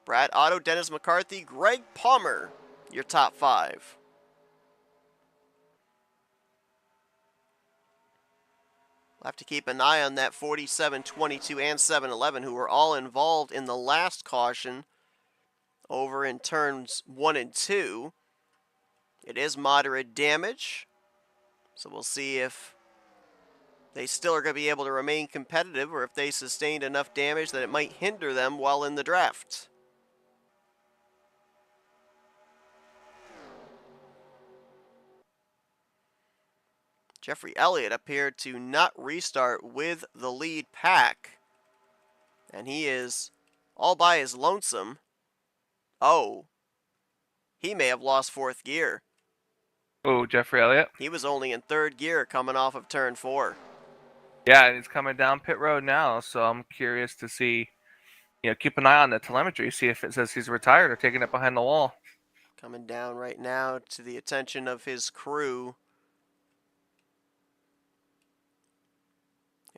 Brad Otto, Dennis McCarthy, Greg Palmer, your top 5. We'll have to keep an eye on that 47, 22, and 7-11, who were all involved in the last caution over in turns 1 and 2. It is moderate damage, so we'll see if they still are going to be able to remain competitive or if they sustained enough damage that it might hinder them while in the draft. Jeffrey Elliott appeared to not restart with the lead pack, and he is all by his lonesome. Oh, he may have lost 4th gear. Oh, Jeffrey Elliott. He was only in 3rd gear coming off of turn 4. Yeah, and he's coming down pit road now, so I'm curious to see, keep an eye on the telemetry, see if it says he's retired or taking it behind the wall. Coming down right now to the attention of his crew.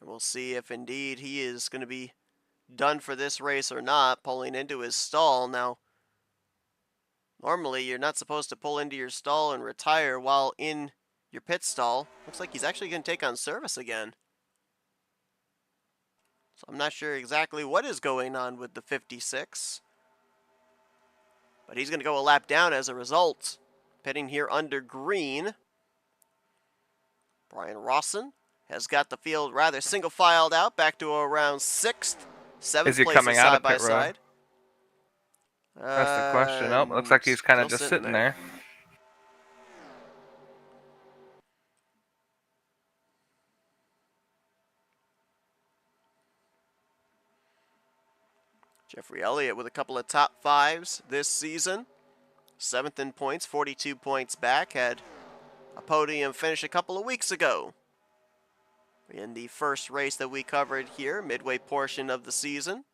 And we'll see if indeed he is going to be done for this race or not, pulling into his stall. Now, normally you're not supposed to pull into your stall and retire while in your pit stall. Looks like he's actually going to take on service again. So I'm not sure exactly what is going on with the 56. But he's going to go a lap down as a result. Pitting here under green. Brian Rawson has got the field rather single-filed out, back to around 6th, 7th Is he place coming out side of by pit road? side. That's the question. Nope, looks like he's kind of still just sitting there. Jeffrey Elliott with a couple of top 5s this season. 7th in points, 42 points back. Had a podium finish a couple of weeks ago in the first race that we covered here, midway portion of the season.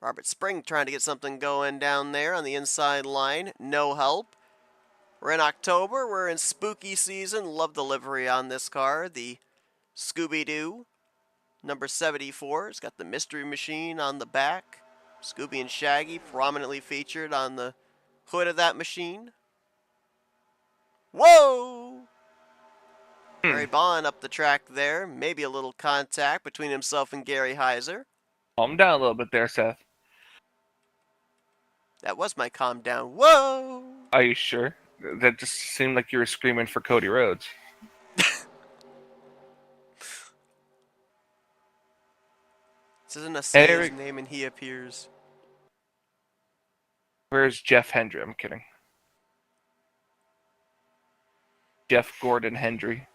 Robert Spring trying to get something going down there on the inside line. No help. We're in October. We're in spooky season. Love the livery on this car. The Scooby-Doo number 74. It's got the mystery machine on the back. Scooby and Shaggy prominently featured on the hood of that machine. Whoa! Gary Bond up the track there. Maybe a little contact between himself and Gary Heiser. Calm down a little bit there, Seth. That was my calm down. Whoa! Are you sure? That just seemed like you were screaming for Cody Rhodes. This isn't a say his name and he appears. Where's Jeff Hendry? I'm kidding. Jeff Gordon Hendry.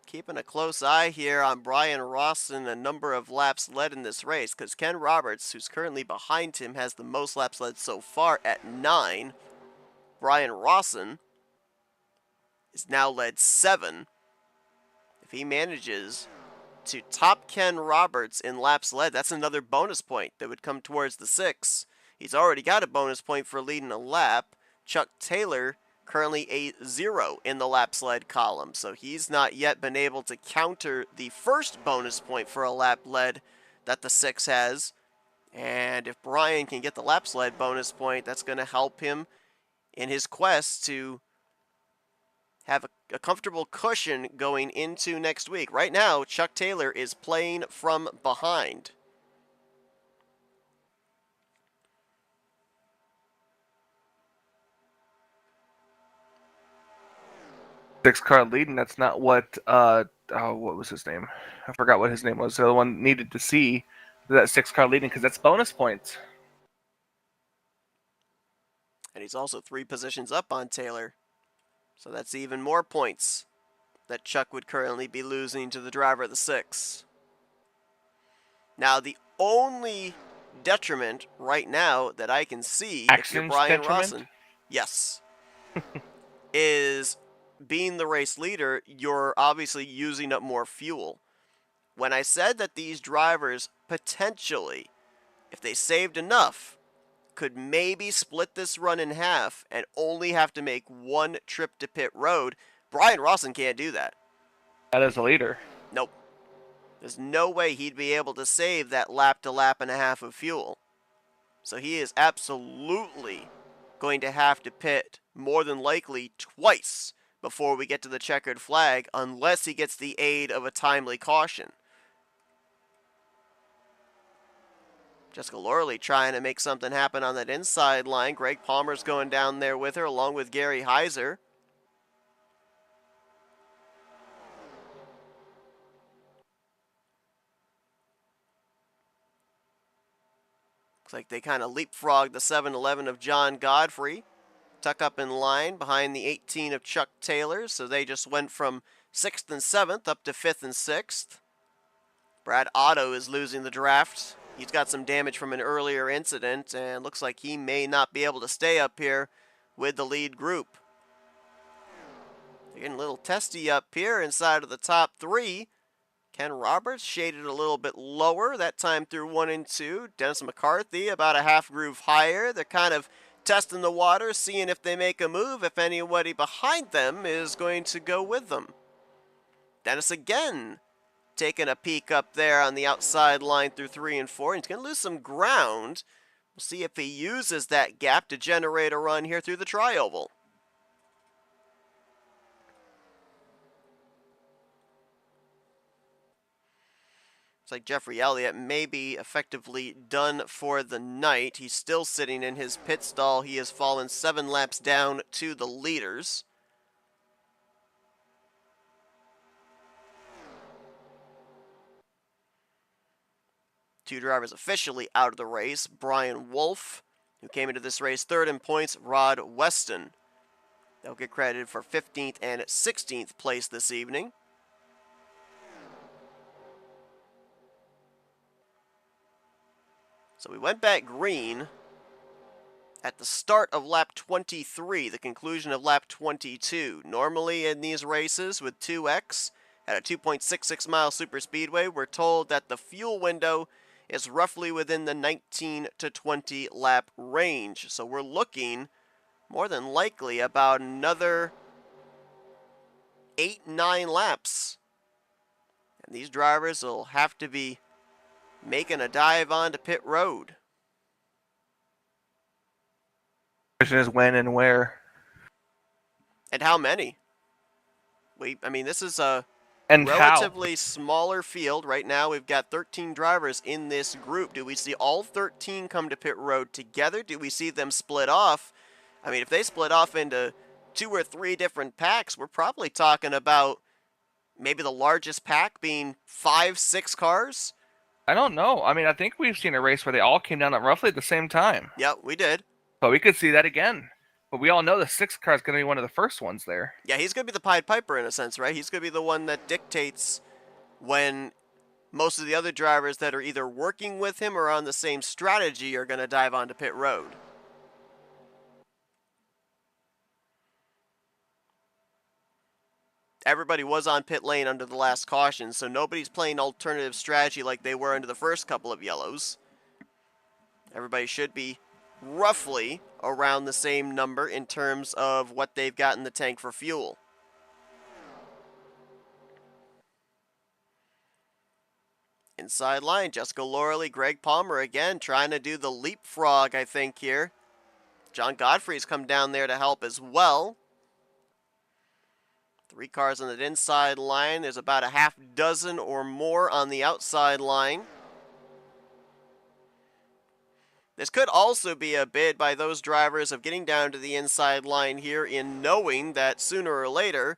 Keeping a close eye here on Brian Rawson, a number of laps led in this race, because Ken Roberts, who's currently behind him, has the most laps led so far at 9. Brian Rawson is now led 7. if he manages to top Ken Roberts in laps led, that's another bonus point that would come towards the 6. He's already got a bonus point for leading a lap. Chuck Taylor currently a 0 in the laps led column, so he's not yet been able to counter the first bonus point for a lap led that the 6 has. And if Brian can get the laps led bonus point, that's going to help him in his quest to have a comfortable cushion going into next week. Right now, Chuck Taylor is playing from behind. Six car leading. That's not what. What was his name? I forgot what his name was. The other one needed to see that 6 car leading because that's bonus points. And he's also 3 positions up on Taylor. So that's even more points that Chuck would currently be losing to the driver of the 6. Now, the only detriment right now that I can see, if you're Brian Rawson, yes, is being the race leader, you're obviously using up more fuel. When I said that these drivers potentially, if they saved enough, could maybe split this run in half and only have to make one trip to pit road, Brian Rawson can't do that. That is a leader. Nope. There's no way he'd be able to save that lap to lap and a half of fuel. So he is absolutely going to have to pit more than likely twice before we get to the checkered flag, unless he gets the aid of a timely caution. Jessica Lorley trying to make something happen on that inside line. Greg Palmer's going down there with her, along with Gary Heiser. Looks like they kind of leapfrogged the 7-Eleven of John Godfrey. Tuck up in line behind the 18 of Chuck Taylor, so they just went from 6th and 7th up to 5th and 6th. Brad Otto is losing the draft. He's got some damage from an earlier incident, and looks like he may not be able to stay up here with the lead group. They're getting a little testy up here inside of the top 3. Ken Roberts shaded a little bit lower, that time through 1 and 2. Dennis McCarthy about a half groove higher. They're kind of testing the water, seeing if they make a move, if anybody behind them is going to go with them. Dennis again taking a peek up there on the outside line through 3 and 4. He's going to lose some ground. We'll see if he uses that gap to generate a run here through the tri-oval. Looks like Jeffrey Elliott may be effectively done for the night. He's still sitting in his pit stall. He has fallen 7 laps down to the leaders. Two drivers officially out of the race. Brian Wolf, who came into this race 3rd in points. Rod Weston, they'll get credited for 15th and 16th place this evening. So we went back green at the start of lap 23, the conclusion of lap 22. Normally in these races with 2X at a 2.66 mile superspeedway, we're told that the fuel window is roughly within the 19 to 20 lap range. So we're looking more than likely about another 8-9 laps. And these drivers will have to be making a dive onto pit road. Question is when and where. And how many? I mean, this is a and relatively how? smaller field. Right now, we've got 13 drivers in this group. Do we see all 13 come to pit road together? Do we see them split off? I mean, if they split off into 2 or 3 different packs, we're probably talking about maybe the largest pack being 5-6 cars. I don't know. I mean, I think we've seen a race where they all came down at roughly the same time. Yep, we did. But we could see that again. But we all know the 6th car is going to be one of the first ones there. Yeah, he's going to be the Pied Piper in a sense, right? He's going to be the one that dictates when most of the other drivers that are either working with him or on the same strategy are going to dive onto pit road. everybody was on pit lane under the last caution, so nobody's playing alternative strategy like they were under the first couple of yellows. Everybody should be roughly around the same number in terms of what they've got in the tank for fuel. Inside line, Jessica Lorley, Greg Palmer again trying to do the leapfrog, I think, here. John Godfrey's come down there to help as well. 3 cars on the inside line. There's about a half dozen or more on the outside line. This could also be a bid by those drivers of getting down to the inside line here in knowing that sooner or later,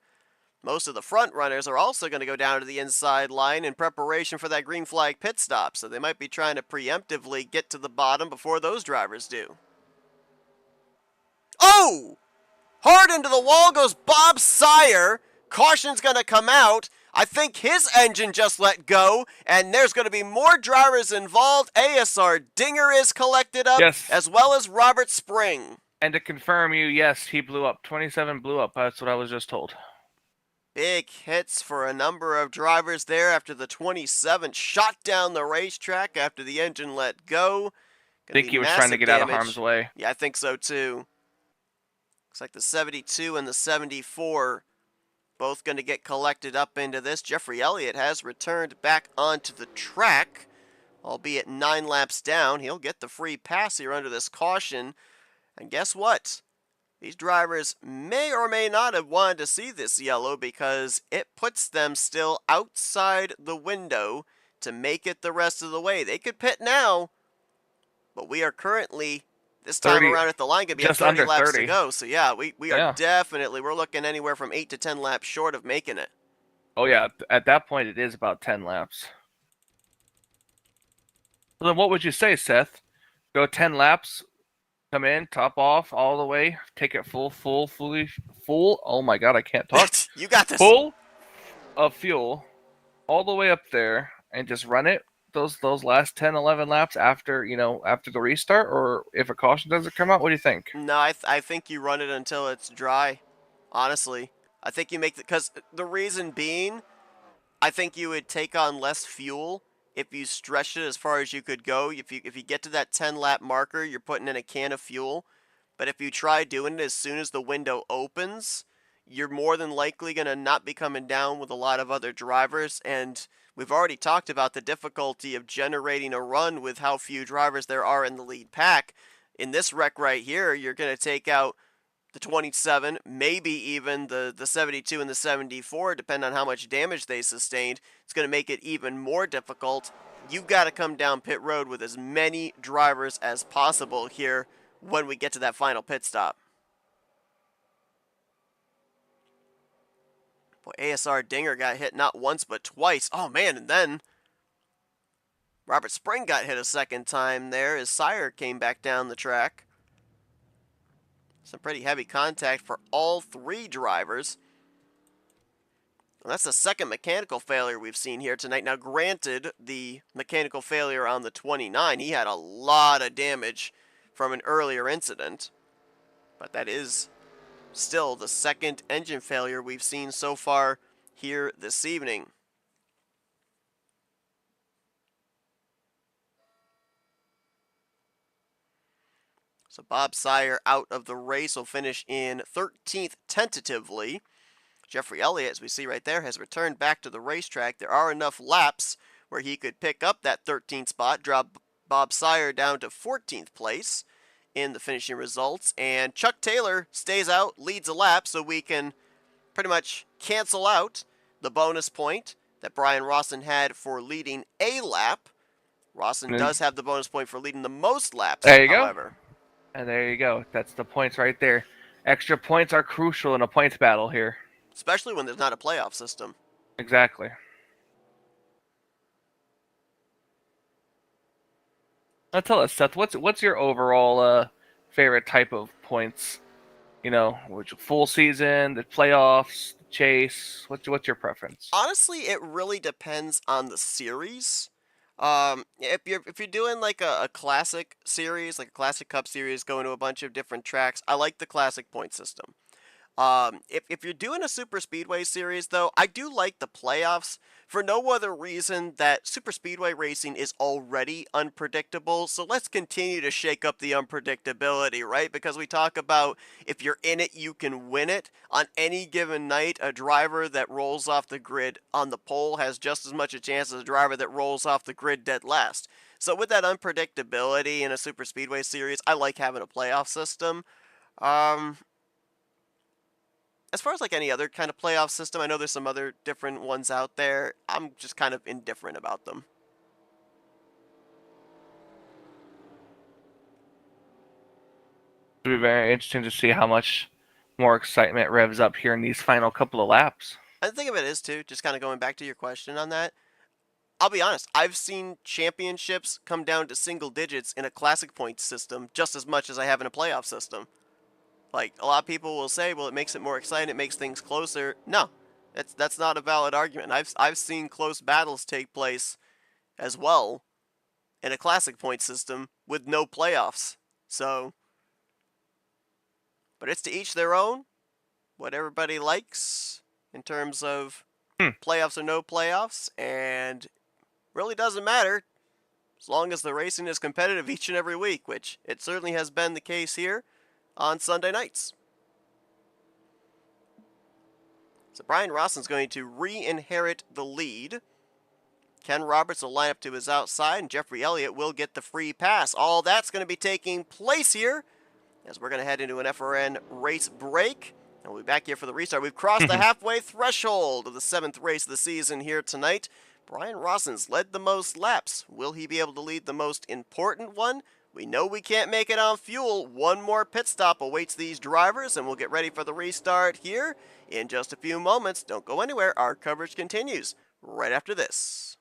most of the front runners are also going to go down to the inside line in preparation for that green flag pit stop. So they might be trying to preemptively get to the bottom before those drivers do. Oh! Hard into the wall goes Bob Sire. Caution's going to come out. I think his engine just let go, and there's going to be more drivers involved. ASR Dinger is collected up, Yes. as well as Robert Spring. And to confirm you, yes, he blew up. 27 blew up. That's what I was just told. Big hits for a number of drivers there after the 27 shot down the racetrack after the engine let go. I think he was trying to get out of harm's way. Yeah, I think so too. Looks like the 72 and the 74 both going to get collected up into this. Jeffrey Elliott has returned back onto the track, albeit 9 laps down. He'll get the free pass here under this caution. And guess what? These drivers may or may not have wanted to see this yellow because it puts them still outside the window to make it the rest of the way. They could pit now, but we are currently, this time around at the line, going to be at 30 laps to go. So yeah, we are definitely, we're looking anywhere from 8 to 10 laps short of making it. Oh yeah, at that point it is about 10 laps. So then what would you say, Seth? Go 10 laps, come in, top off all the way, take it full. Oh my god, I can't talk. You got this. Full of fuel all the way up there and just run it those last 10, 11 laps after, after the restart, or if a caution doesn't come out? What do you think? No, I think you run it until it's dry, honestly. I think you make the, because the reason being, I think you would take on less fuel if you stretch it as far as you could go. If you get to that 10 lap marker, you're putting in a can of fuel. But if you try doing it as soon as the window opens, you're more than likely going to not be coming down with a lot of other drivers. And we've already talked about the difficulty of generating a run with how few drivers there are in the lead pack. In this wreck right here, you're going to take out the 27, maybe even the 72 and the 74, depending on how much damage they sustained. It's going to make it even more difficult. You've got to come down pit road with as many drivers as possible here when we get to that final pit stop. Boy, ASR Dinger got hit not once but twice. Oh man, and then Robert Spring got hit a second time there as Sire came back down the track. Some pretty heavy contact for all 3 drivers. And that's the second mechanical failure we've seen here tonight. Now, granted, the mechanical failure on the 29, he had a lot of damage from an earlier incident. But that is still the second engine failure we've seen so far here this evening. So Bob Sire out of the race will finish in 13th tentatively. Jeffrey Elliott, as we see right there, has returned back to the racetrack. There are enough laps where he could pick up that 13th spot, drop Bob Sire down to 14th place in the finishing results. And Chuck Taylor stays out, leads a lap, so we can pretty much cancel out the bonus point that Brian Rawson had for leading a lap. Rawson does have the bonus point for leading the most laps, there you however. Go. And there you go. That's the points right there. Extra points are crucial in a points battle here. Especially when there's not a playoff system. Exactly. Now tell us, Seth, what's your overall favorite type of points? Which full season, the playoffs, the chase. What's your preference? Honestly, it really depends on the series. If you're doing like a classic series, like a classic cup series, going to a bunch of different tracks, I like the classic point system. If you're doing a super speedway series, though, I do like the playoffs for no other reason that super speedway racing is already unpredictable. So let's continue to shake up the unpredictability, right? Because we talk about if you're in it, you can win it. On any given night, a driver that rolls off the grid on the pole has just as much a chance as a driver that rolls off the grid dead last. So with that unpredictability in a super speedway series, I like having a playoff system. Um, as far as like any other kind of playoff system, I know there's some other different ones out there. I'm just kind of indifferent about them. It'll be very interesting to see how much more excitement revs up here in these final couple of laps. And the thing of it is, too, just kind of going back to your question on that, I'll be honest, I've seen championships come down to single digits in a classic points system just as much as I have in a playoff system. Like, a lot of people will say, well, it makes it more exciting, it makes things closer. No, that's not a valid argument. I've seen close battles take place as well in a classic point system with no playoffs. So, but it's to each their own. What everybody likes in terms of playoffs or no playoffs, and really doesn't matter as long as the racing is competitive each and every week, which it certainly has been the case here on Sunday nights. So Brian Rawson's going to re-inherit the lead. Ken Roberts will line up to his outside, and Jeffrey Elliott will get the free pass. All that's going to be taking place here as we're going to head into an FRN race break. And we'll be back here for the restart. We've crossed the halfway threshold of the 7th race of the season here tonight. Brian Rawson's led the most laps. Will he be able to lead the most important one? We know we can't make it on fuel. One more pit stop awaits these drivers, and we'll get ready for the restart here in just a few moments. Don't go anywhere. Our coverage continues right after this.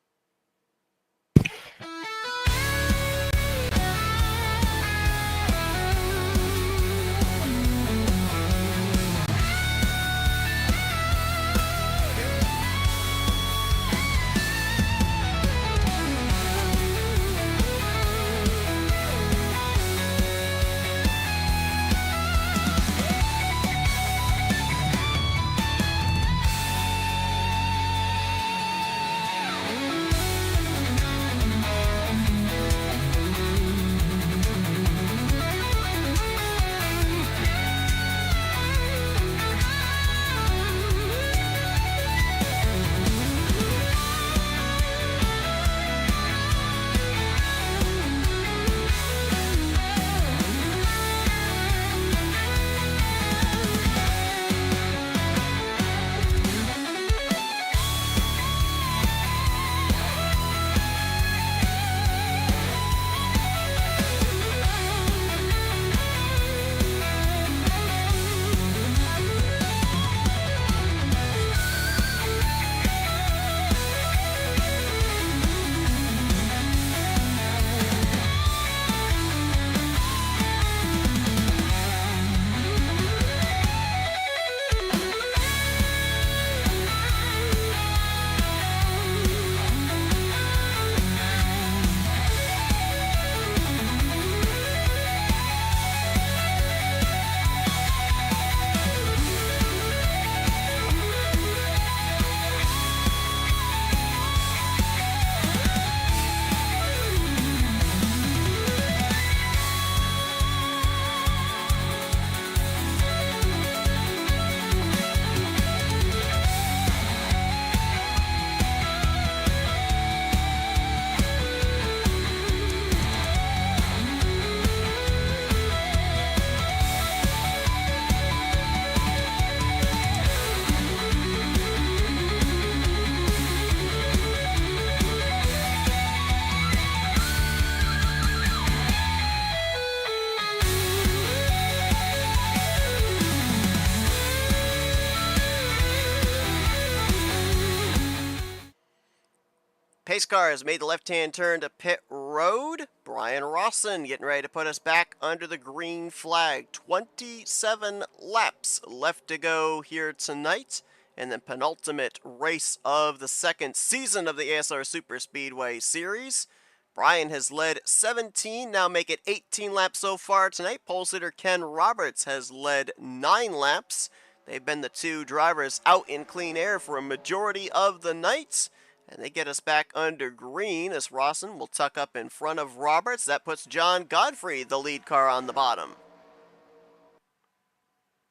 Pace car has made the left-hand turn to pit road. Brian Rawson getting ready to put us back under the green flag. 27 laps left to go here tonight. And the penultimate race of the second season of the ASR Superspeedway Series. Brian has led 17, now make it 18 laps so far tonight. Pole sitter Ken Roberts has led 9 laps. They've been the two drivers out in clean air for a majority of the night. And they get us back under green as Rawson will tuck up in front of Roberts. That puts John Godfrey, the lead car, on the bottom.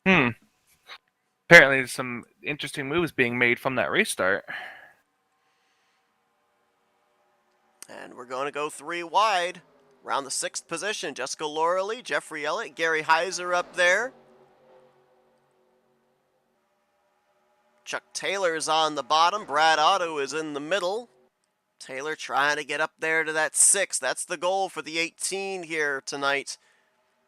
Apparently, there's some interesting moves being made from that restart. And we're going to go 3 wide. Around the 6th position, Jessica Loralee, Jeffrey Elliott, Gary Heiser up there. Chuck Taylor's on the bottom. Brad Otto is in the middle. Taylor trying to get up there to that 6. That's the goal for the 18 here tonight.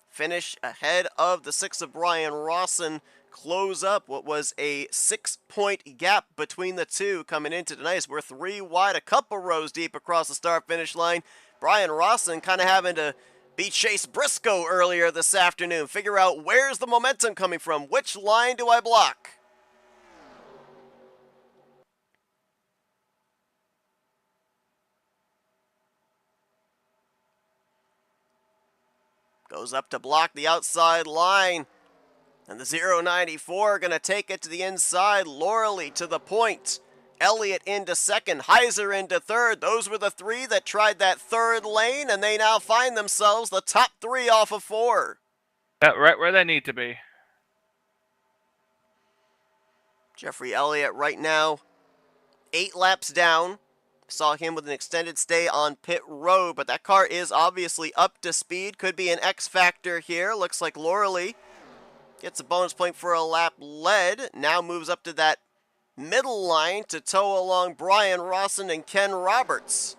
Finish ahead of the 6 of Brian Rawson. Close up what was a 6-point gap between the two coming into tonight. We're 3 wide, a couple rows deep across the start-finish line. Brian Rawson kind of having to beat Chase Briscoe earlier this afternoon. Figure out where's the momentum coming from. Which line do I block? Goes up to block the outside line. And the 094 going to take it to the inside. Loralee to the point. Elliott into second. Heiser into third. Those were the 3 that tried that third lane, and they now find themselves the top 3 off of 4. Right where they need to be. Jeffrey Elliott right now 8 laps down. Saw him with an extended stay on pit road, but that car is obviously up to speed. Could be an X factor here. Looks like Loralee gets a bonus point for a lap led. Now moves up to that middle line to tow along Brian Rawson and Ken Roberts.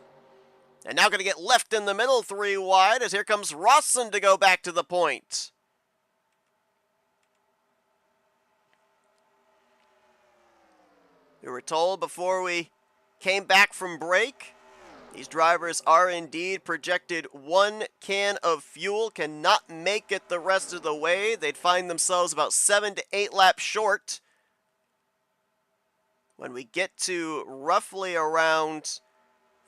And now going to get left in the middle 3 wide as here comes Rawson to go back to the point. We were told before we came back from break, these drivers are indeed projected 1 can of fuel, cannot make it the rest of the way. They'd find themselves about 7 to 8 laps short. When we get to roughly around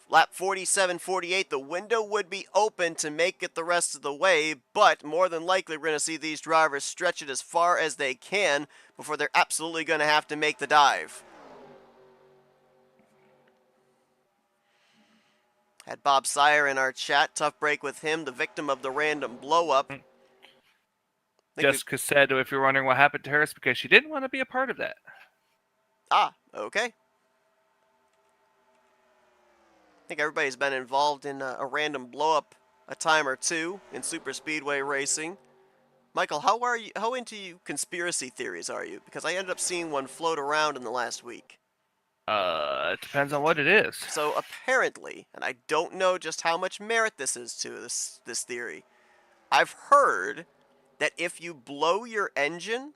lap 47, 48, the window would be open to make it the rest of the way, but more than likely we're going to see these drivers stretch it as far as they can before they're absolutely going to have to make the dive. Had Bob Sire in our chat. Tough break with him, the victim of the random blow-up. Jessica said if you're wondering what happened to her, it's because she didn't want to be a part of that. Ah, okay. I think everybody's been involved in a random blow-up a time or two in Superspeedway racing. Michael, how into conspiracy theories are you? Because I ended up seeing one float around in the last week. It depends on what it is. So apparently, and I don't know just how much merit this is to this theory, I've heard that if you blow your engine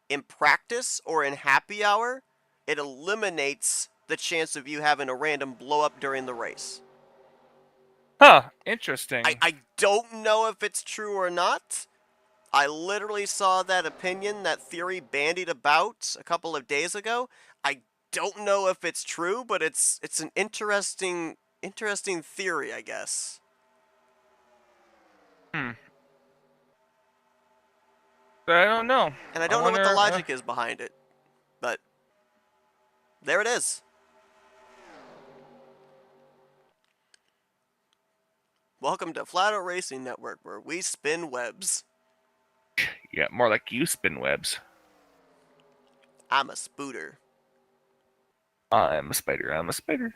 in practice or in happy hour, it eliminates the chance of you having a random blow up during the race. Huh, interesting. I don't know if it's true or not. I literally saw that opinion, that theory bandied about a couple of days ago. I don't know if it's true, but it's an interesting theory, I guess. But I don't know. And I don't know what the logic is behind it. But there it is. Welcome to Flatout Racing Network, where we spin webs. Yeah, more like you spin webs. I'm a spooter. I'm a spider. I'm a spider.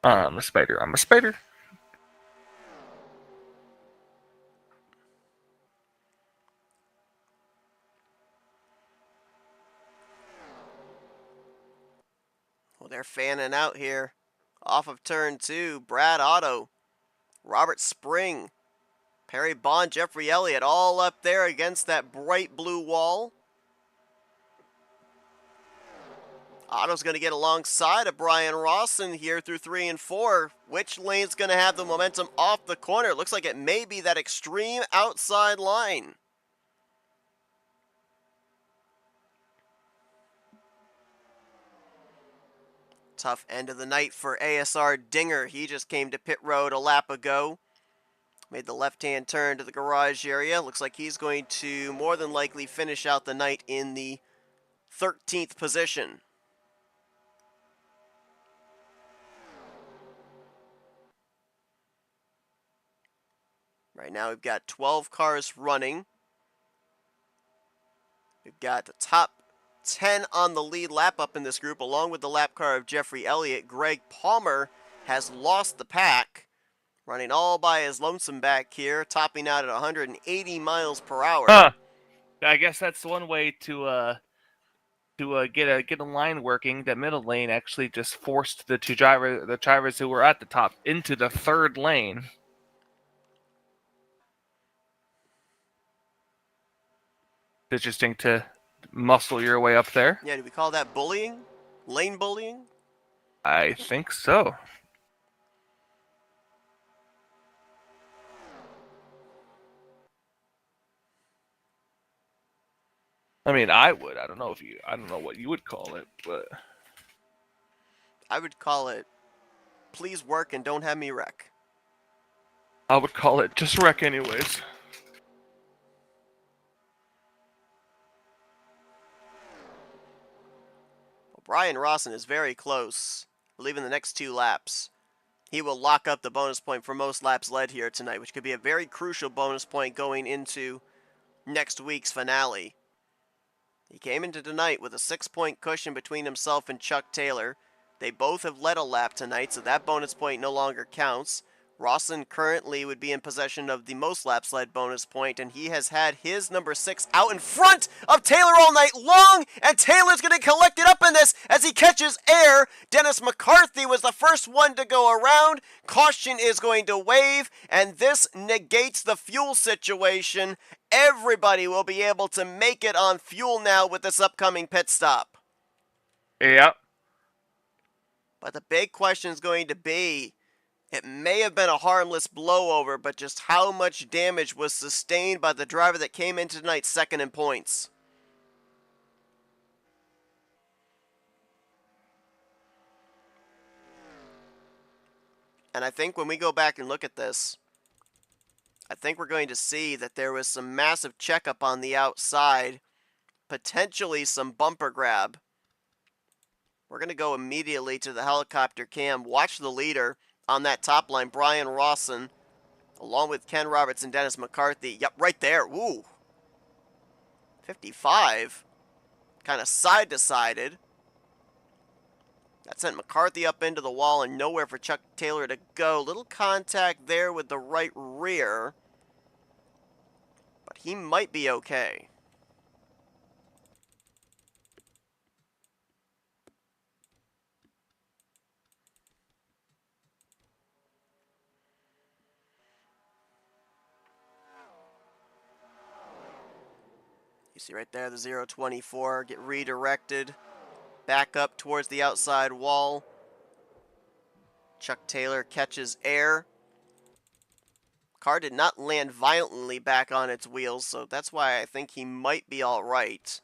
I'm a spider. I'm a spider. Well, they're fanning out here. Off of turn 2, Brad Otto, Robert Spring, Perry Bond, Jeffrey Elliott, all up there against that bright blue wall. Otto's going to get alongside of Brian Rawson here through 3 and 4. Which lane's going to have the momentum off the corner? It looks like it may be that extreme outside line. Tough end of the night for ASR Dinger. He just came to pit road a lap ago. Made the left-hand turn to the garage area. Looks like he's going to more than likely finish out the night in the 13th position. Right now we've got 12 cars running. We've got the top 10 on the lead lap up in this group, along with the lap car of Jeffrey Elliott. Greg Palmer has lost the pack, running all by his lonesome back here, topping out at 180 miles per hour. Huh. I guess that's one way to get a line working. That middle lane actually just forced the drivers who were at the top into the third lane. Interesting to muscle your way up there. Yeah, do we call that bullying? Lane bullying? I think so. I mean, I would. I don't know what you would call it, but I would call it, please work and don't have me wreck. I would call it just wreck anyways. Well, Brian Rawson is very close, leaving the next 2 laps. He will lock up the bonus point for most laps led here tonight, which could be a very crucial bonus point going into next week's finale. He came into tonight with a 6-point cushion between himself and Chuck Taylor. They both have led a lap tonight, so that bonus point no longer counts. Rawson currently would be in possession of the most laps led bonus point, and he has had his number 6 out in front of Taylor all night long, and Taylor's going to collect it up in this as he catches air. Dennis McCarthy was the first one to go around. Caution is going to wave, and this negates the fuel situation. Everybody will be able to make it on fuel now with this upcoming pit stop. Yep. But the big question is going to be, it may have been a harmless blowover, but just how much damage was sustained by the driver that came in tonight second in points? And I think when we go back and look at this, I think we're going to see that there was some massive checkup on the outside, potentially some bumper grab. We're going to go immediately to the helicopter cam, watch the leader on that top line, Brian Rawson, along with Ken Roberts and Dennis McCarthy. Yep, right there. Ooh. 55. Kind of side-decided. That sent McCarthy up into the wall and nowhere for Chuck Taylor to go. Little contact there with the right rear. But he might be okay. You see right there the 024 get redirected back up towards the outside wall. Chuck Taylor catches air. Car did not land violently back on its wheels, so that's why I think he might be all right.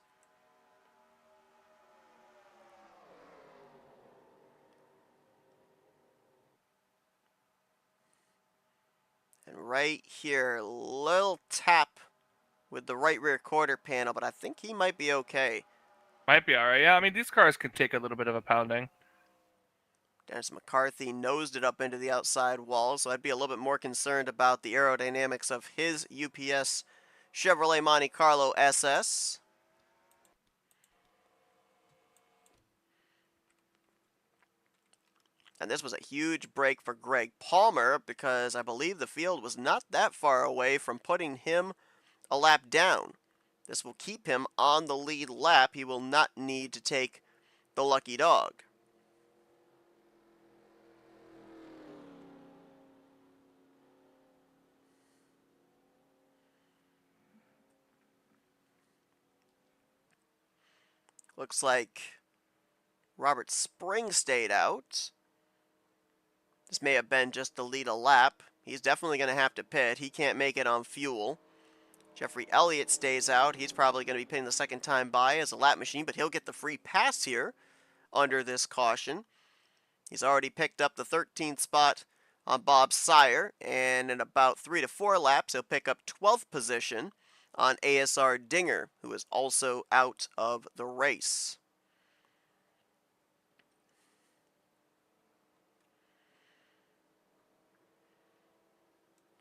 And right here, little tap with the right rear quarter panel, but I think he might be okay. Might be alright. Yeah, I mean, these cars can take a little bit of a pounding. Dennis McCarthy nosed it up into the outside wall, so I'd be a little bit more concerned about the aerodynamics of his UPS Chevrolet Monte Carlo SS. And this was a huge break for Greg Palmer because I believe the field was not that far away from putting him a lap down. This will keep him on the lead lap. He will not need to take the lucky dog. Looks like Robert Spring stayed out. This may have been just to lead a lap. He's definitely going to have to pit. He can't make it on fuel. Jeffrey Elliott stays out. He's probably going to be pitting the second time by as a lap machine, but he'll get the free pass here under this caution. He's already picked up the 13th spot on Bob Sire, and in about 3 to 4 laps, he'll pick up 12th position on ASR Dinger, who is also out of the race.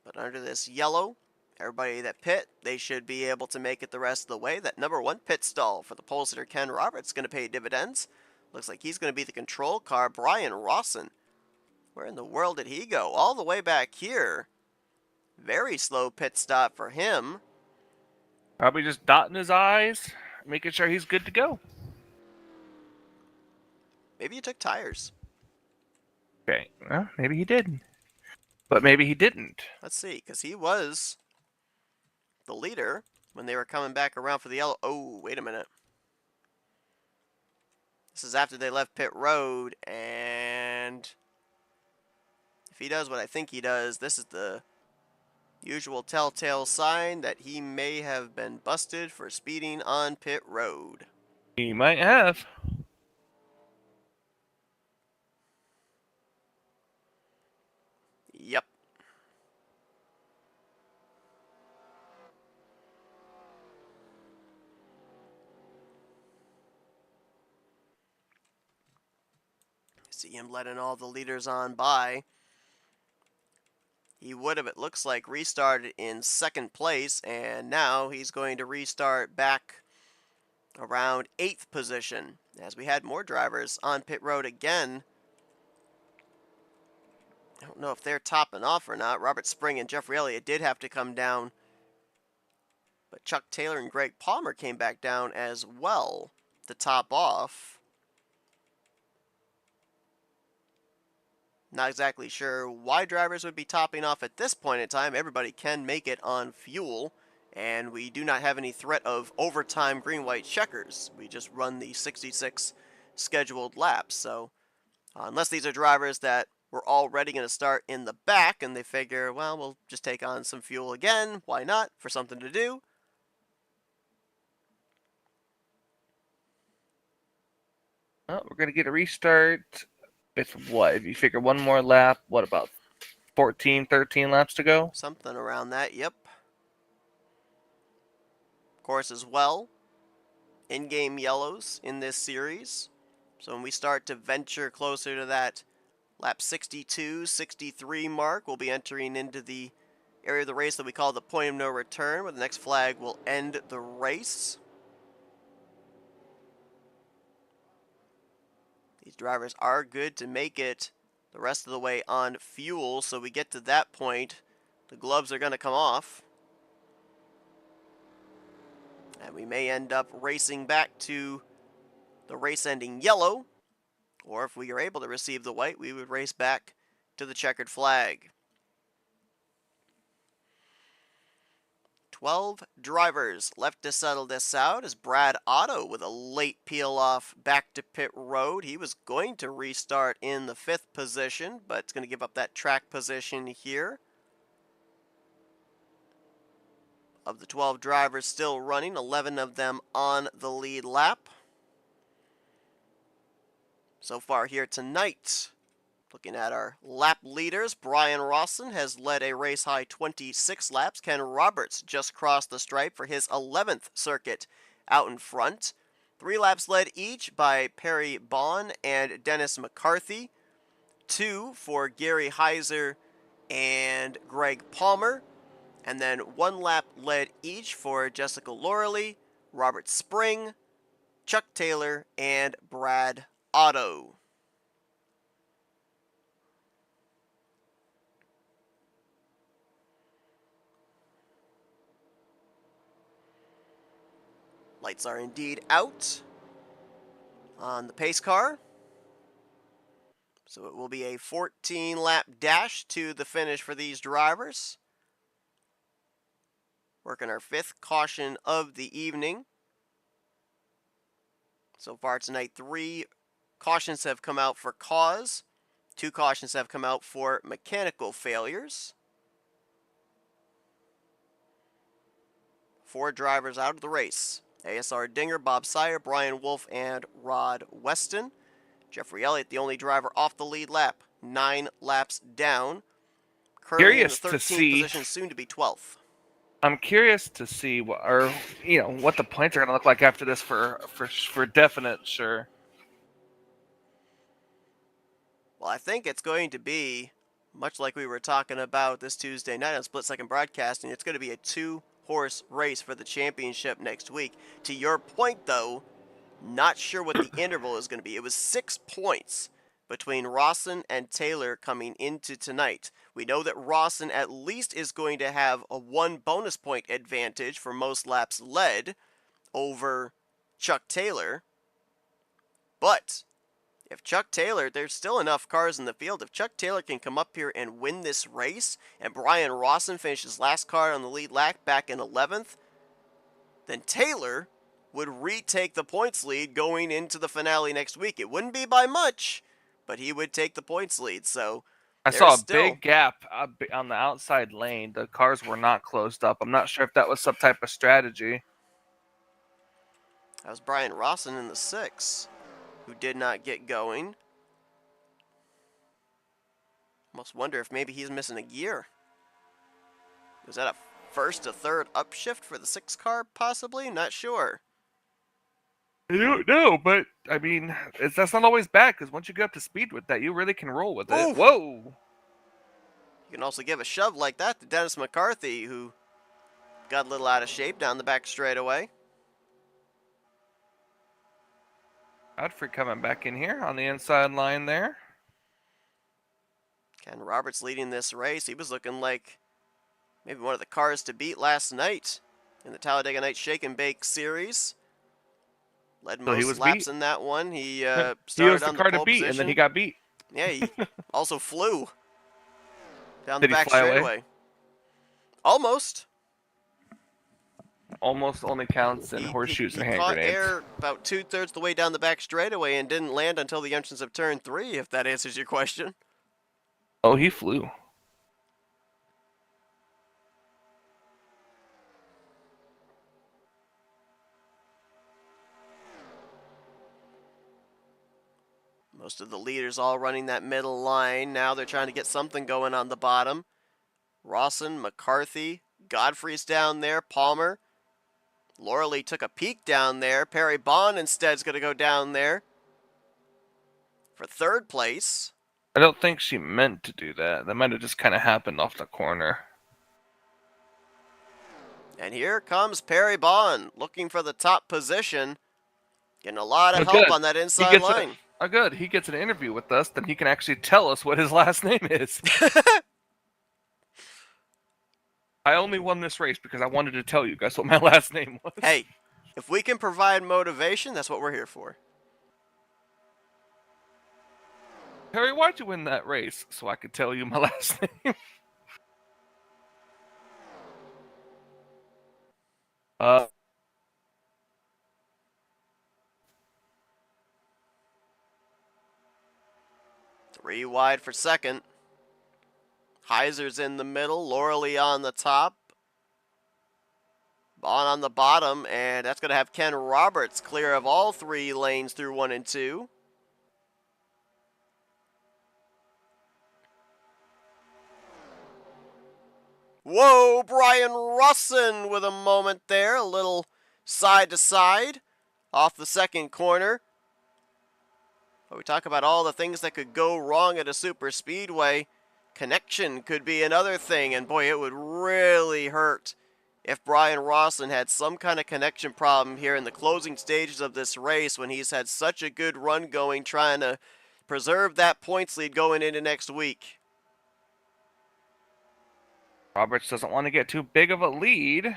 But under this yellow, everybody that pit, they should be able to make it the rest of the way. That number 1 pit stall for the pole sitter Ken Roberts going to pay dividends. Looks like he's going to be the control car. Brian Rawson, where in the world did he go? All the way back here. Very slow pit stop for him. Probably just dotting his I's, making sure he's good to go. Maybe he took tires. Okay, well, maybe he did. But maybe he didn't. Let's see, because he was the leader when they were coming back around for the yellow. Oh, wait a minute. This is after they left pit road, and if he does what I think he does, this is the usual telltale sign that he may have been busted for speeding on pit road. He might have. Yep. See him letting all the leaders on by. He would have, it looks like, restarted in 2nd place, and now he's going to restart back around 8th position, as we had more drivers on pit road again. I don't know if they're topping off or not. Robert Spring and Jeffrey Elliott did have to come down, but Chuck Taylor and Greg Palmer came back down as well to top off. Not exactly sure why drivers would be topping off at this point in time. Everybody can make it on fuel, and we do not have any threat of overtime green-white checkers. We just run the 66 scheduled laps. So unless these are drivers that were already going to start in the back and they figure, well, we'll just take on some fuel again. Why not? For something to do. Well, we're going to get a restart. It's what? If you figure one more lap, what about 14, 13 laps to go? Something around that, yep. Of course, as well, in-game yellows in this series. So when we start to venture closer to that lap 62, 63 mark, we'll be entering into the area of the race that we call the point of no return, where the next flag will end the race. These drivers are good to make it the rest of the way on fuel, so we get to that point, the gloves are going to come off. And we may end up racing back to the race ending yellow, or if we are able to receive the white, we would race back to the checkered flag. 12 drivers left to settle this out as Brad Otto with a late peel off back to pit road. He was going to restart in the 5th position, but it's going to give up that track position here. Of the 12 drivers still running, 11 of them on the lead lap. So far here tonight, looking at our lap leaders, Brian Rawson has led a race-high 26 laps. Ken Roberts just crossed the stripe for his 11th circuit out in front. 3 laps led each by Perry Bond and Dennis McCarthy. 2 for Gary Heiser and Greg Palmer. And then 1 lap led each for Jessica Loreley, Robert Spring, Chuck Taylor, and Brad Otto. Lights are indeed out on the pace car. So it will be a 14-lap dash to the finish for these drivers. Working our 5th caution of the evening. So far tonight, 3 cautions have come out for cause. 2 cautions have come out for mechanical failures. 4 drivers out of the race. ASR Dinger, Bob Sire, Brian Wolf, and Rod Weston. Jeffrey Elliott, the only driver off the lead lap, 9 laps down. Currently in the Curious to 13th see. position, soon to be 12th. I'm curious to see what, or what the points are going to look like after this for definite sure. Well, I think it's going to be much like we were talking about this Tuesday night on Split Second Broadcasting. It's going to be a 2-horse race for the championship next week. To your point, though, not sure what the interval is going to be. It was 6 points between Rawson and Taylor coming into tonight. We know that Rawson at least is going to have a 1 bonus point advantage for most laps led over Chuck Taylor. But if Chuck Taylor, there's still enough cars in the field. If Chuck Taylor can come up here and win this race, and Brian Rawson finishes last car on the lead lap back in 11th, then Taylor would retake the points lead going into the finale next week. It wouldn't be by much, but he would take the points lead. So I there's saw a still big gap on the outside lane. The cars were not closed up. I'm not sure if that was some type of strategy. That was Brian Rawson in the 6, who did not get going. Almost wonder if maybe he's missing a gear. Was that a first to third upshift for the 6 car, possibly? Not sure. I don't know, but I mean, that's not always bad because once you get up to speed with that, you really can roll with it. Oof. Whoa! You can also give a shove like that to Dennis McCarthy, who got a little out of shape down the back straightaway. Godfrey coming back in here on the inside line there. Ken Roberts leading this race. He was looking like maybe one of the cars to beat last night in the Talladega Nights Shake and Bake Series. Led most laps in that one. He started on the car to pole beat, position. and then he got beat. Yeah, he also flew down Did the back he fly straightaway. away? Almost. Almost only counts in horseshoes and hand grenades. He caught air about 2/3 the way down the back straightaway and didn't land until the entrance of turn 3, if that answers your question. Oh, he flew. Most of the leaders all running that middle line. Now they're trying to get something going on the bottom. Rawson, McCarthy, Godfrey's down there, Palmer. Laura Lee took a peek down there. Perry Bond instead is going to go down there for 3rd place. I don't think she meant to do that. That might have just kind of happened off the corner. And here comes Perry Bond looking for the top position. Getting a lot of help on that inside line. Good. He gets an interview with us, then he can actually tell us what his last name is. I only won this race because I wanted to tell you guys what my last name was. Hey, if we can provide motivation, that's what we're here for. Harry, why'd you win that race? So I could tell you my last name. Three wide for 2nd. Heiser's in the middle. Laura Lee on the top. Bond on the bottom, and that's going to have Ken Roberts clear of all 3 lanes through 1 and 2. Whoa, Brian Rawson with a moment there. A little side to side off the 2nd corner. But we talk about all the things that could go wrong at a super speedway. Connection could be another thing, and boy, it would really hurt if Brian Rawson had some kind of connection problem here in the closing stages of this race when he's had such a good run going, trying to preserve that points lead going into next week. Roberts doesn't want to get too big of a lead.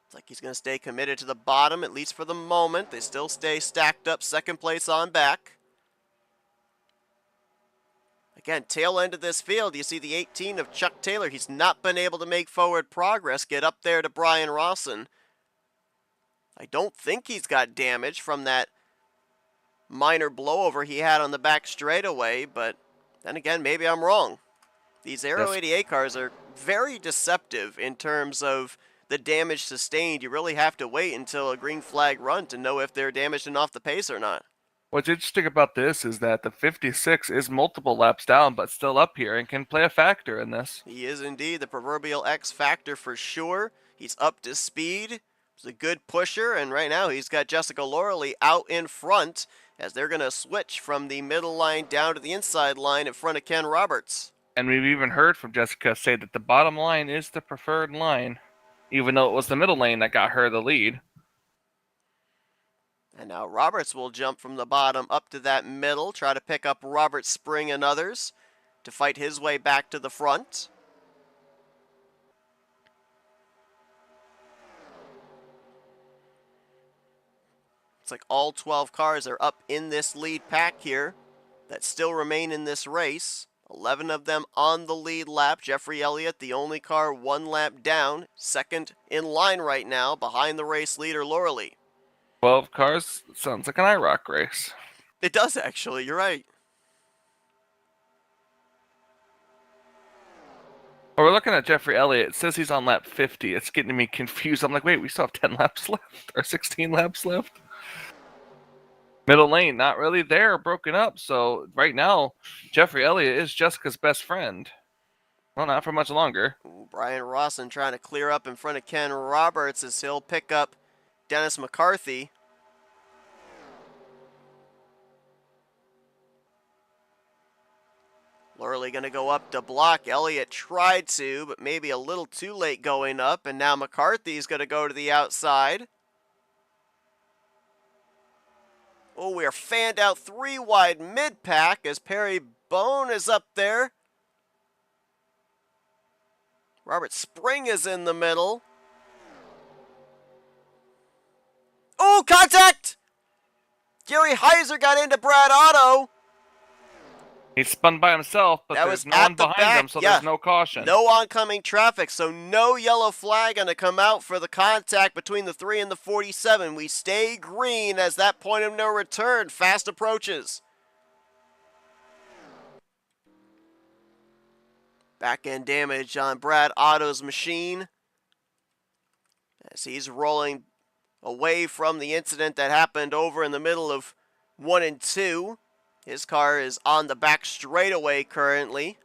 It's like he's going to stay committed to the bottom, at least for the moment. They still stay stacked up, 2nd place on back. Again, tail end of this field, you see the 18 of Chuck Taylor. He's not been able to make forward progress, get up there to Brian Rawson. I don't think he's got damage from that minor blowover he had on the back straightaway, but then again, maybe I'm wrong. These Aero 88 cars are very deceptive in terms of the damage sustained. You really have to wait until a green flag run to know if they're damaged and off the pace or not. What's interesting about this is that the 56 is multiple laps down, but still up here and can play a factor in this. He is indeed the proverbial X factor for sure. He's up to speed. He's a good pusher, and right now he's got Jessica Loreley out in front as they're going to switch from the middle line down to the inside line in front of Ken Roberts. And we've even heard from Jessica say that the bottom line is the preferred line, even though it was the middle lane that got her the lead. And now Roberts will jump from the bottom up to that middle, try to pick up Robert Spring and others to fight his way back to the front. It's like all 12 cars are up in this lead pack here that still remain in this race. 11 of them on the lead lap. Jeffrey Elliott, the only car one lap down, second in line right now behind the race leader Loreley. 12 cars sounds like an IROC race. It does actually, you're right. Well, we're looking at Jeffrey Elliott. It says he's on lap 50. It's getting me confused. I'm like, wait, we still have 10 laps left or 16 laps left? Middle lane, not really there, broken up. So right now, Jeffrey Elliott is Jessica's best friend. Well, not for much longer. Brian Rawson trying to clear up in front of Ken Roberts as he'll pick up Dennis McCarthy. Loreley going to go up to block. Elliott tried to, but maybe a little too late going up. And now McCarthy's going to go to the outside. Oh, we are fanned out 3 wide mid-pack as Perry Bone is up there. Robert Spring is in the middle. Oh, contact! Gary Heiser got into Brad Otto. He spun by himself, but there's no one behind him, so there's no caution. No oncoming traffic, so no yellow flag going to come out for the contact between the 3 and the 47. We stay green as that point of no return fast approaches. Back end damage on Brad Otto's machine as he's rolling away from the incident that happened over in the middle of 1 and 2. His car is on the back straightaway currently.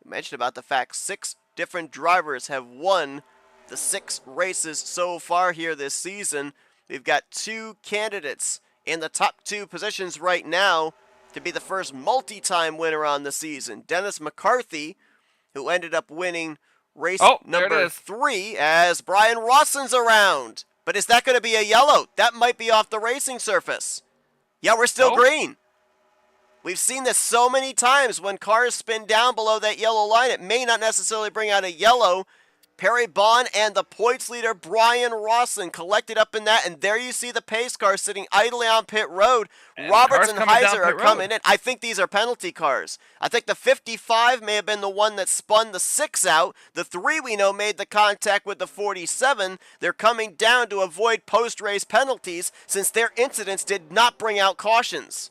We mentioned about the fact 6 different drivers have won the 6 races so far here this season. We've got 2 candidates in the top 2 positions right now to be the first multi-time winner on the season. Dennis McCarthy, who ended up winning race number 3 as Brian Rawson's around. But is that going to be a yellow? That might be off the racing surface. Yeah, we're still green. We've seen this so many times when cars spin down below that yellow line. It may not necessarily bring out a yellow. Perry Bond and the points leader Brian Rawson collected up in that, and there you see the pace car sitting idly on pit road. And Roberts and Heiser are coming in. I think these are penalty cars. I think the 55 may have been the one that spun the 6 out. The 3 we know made the contact with the 47. They're coming down to avoid post-race penalties since their incidents did not bring out cautions.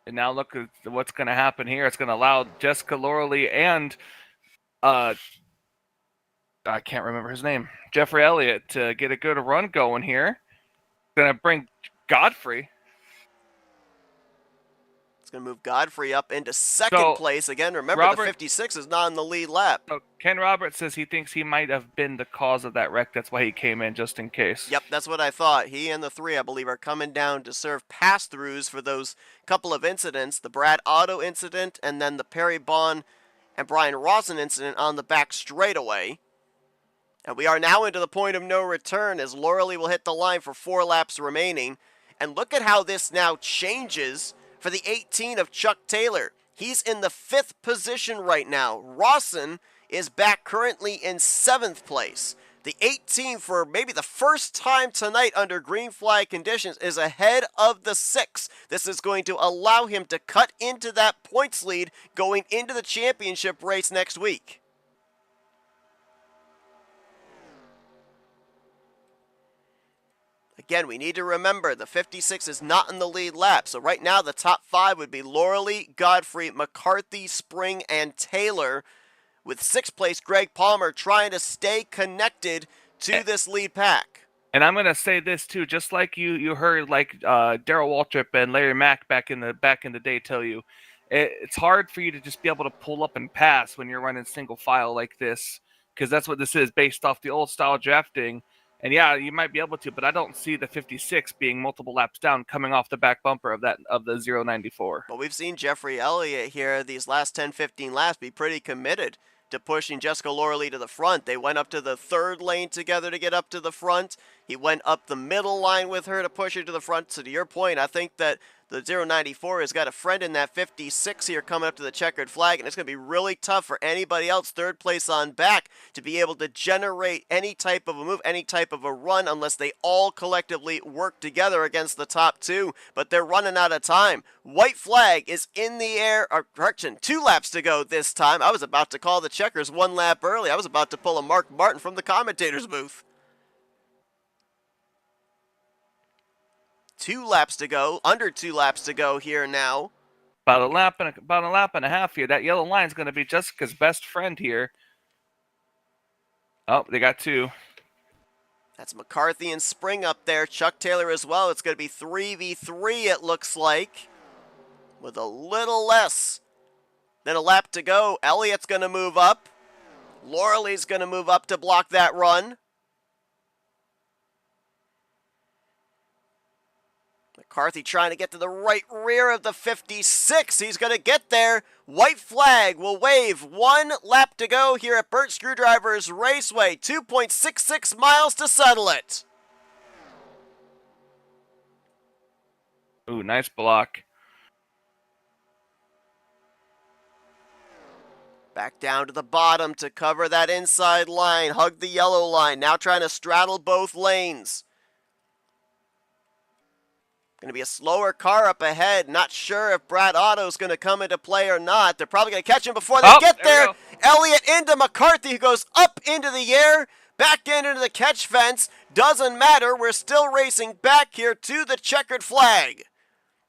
And now look at what's going to happen here. It's going to allow Jessica Loreley and I can't remember his name, Jeffrey Elliott, to get a good run going here. Going to bring Godfrey. It's going to move Godfrey up into second place again. Remember, the 56 is not in the lead lap. So Ken Roberts says he thinks he might have been the cause of that wreck. That's why he came in, just in case. Yep, that's what I thought. He and the 3, I believe, are coming down to serve pass-throughs for those couple of incidents. The Brad Otto incident and then the Perry Bond and Brian Rawson incident on the back straightaway. And we are now into the point of no return as Loreley will hit the line for 4 laps remaining. And look at how this now changes for the 18 of Chuck Taylor. He's in the 5th position right now. Rawson is back currently in 7th place. The 18, for maybe the first time tonight under green flag conditions, is ahead of the 6. This is going to allow him to cut into that points lead going into the championship race next week. Again, we need to remember the 56 is not in the lead lap. So right now the top 5 would be Loreley, Godfrey, McCarthy, Spring, and Taylor, with 6th place Greg Palmer trying to stay connected to this lead pack. And I'm gonna say this too, just like you heard like Darrell Waltrip and Larry Mack back in the day tell you, it's hard for you to just be able to pull up and pass when you're running single file like this, because that's what this is based off the old style drafting. And yeah, you might be able to, but I don't see the 56 being multiple laps down coming off the back bumper of the 094. But we've seen Jeffrey Elliott here these last 10-15 laps be pretty committed to pushing Jessica Lorley to the front. They went up to the 3rd lane together to get up to the front. He went up the middle line with her to push her to the front. So to your point, I think that the 094 has got a friend in that 56 here coming up to the checkered flag, and it's going to be really tough for anybody else 3rd place on back to be able to generate any type of a move, any type of a run, unless they all collectively work together against the top 2. But they're running out of time. White flag is in the air. Correction, 2 laps to go this time. I was about to call the checkers 1 lap early. I was about to pull a Mark Martin from the commentator's booth. 2 laps to go, under 2 laps to go here now. About a lap and a half here. That yellow line is going to be Jessica's best friend here. Oh, they got 2. That's McCarthy and Spring up there. Chuck Taylor as well. It's going to be 3v3, it looks like, with a little less than a lap to go. Elliott's going to move up. Lorley's going to move up to block that run. McCarthy trying to get to the right rear of the 56. He's going to get there. White flag will wave. 1 lap to go here at Burnt Screwdrivers Raceway. 2.66 miles to settle it. Ooh, nice block. Back down to the bottom to cover that inside line. Hug the yellow line. Now trying to straddle both lanes. Going to be a slower car up ahead. Not sure if Brad Otto's going to come into play or not. They're probably going to catch him before they get there. Elliott into McCarthy, who goes up into the air, back into the catch fence. Doesn't matter. We're still racing back here to the checkered flag.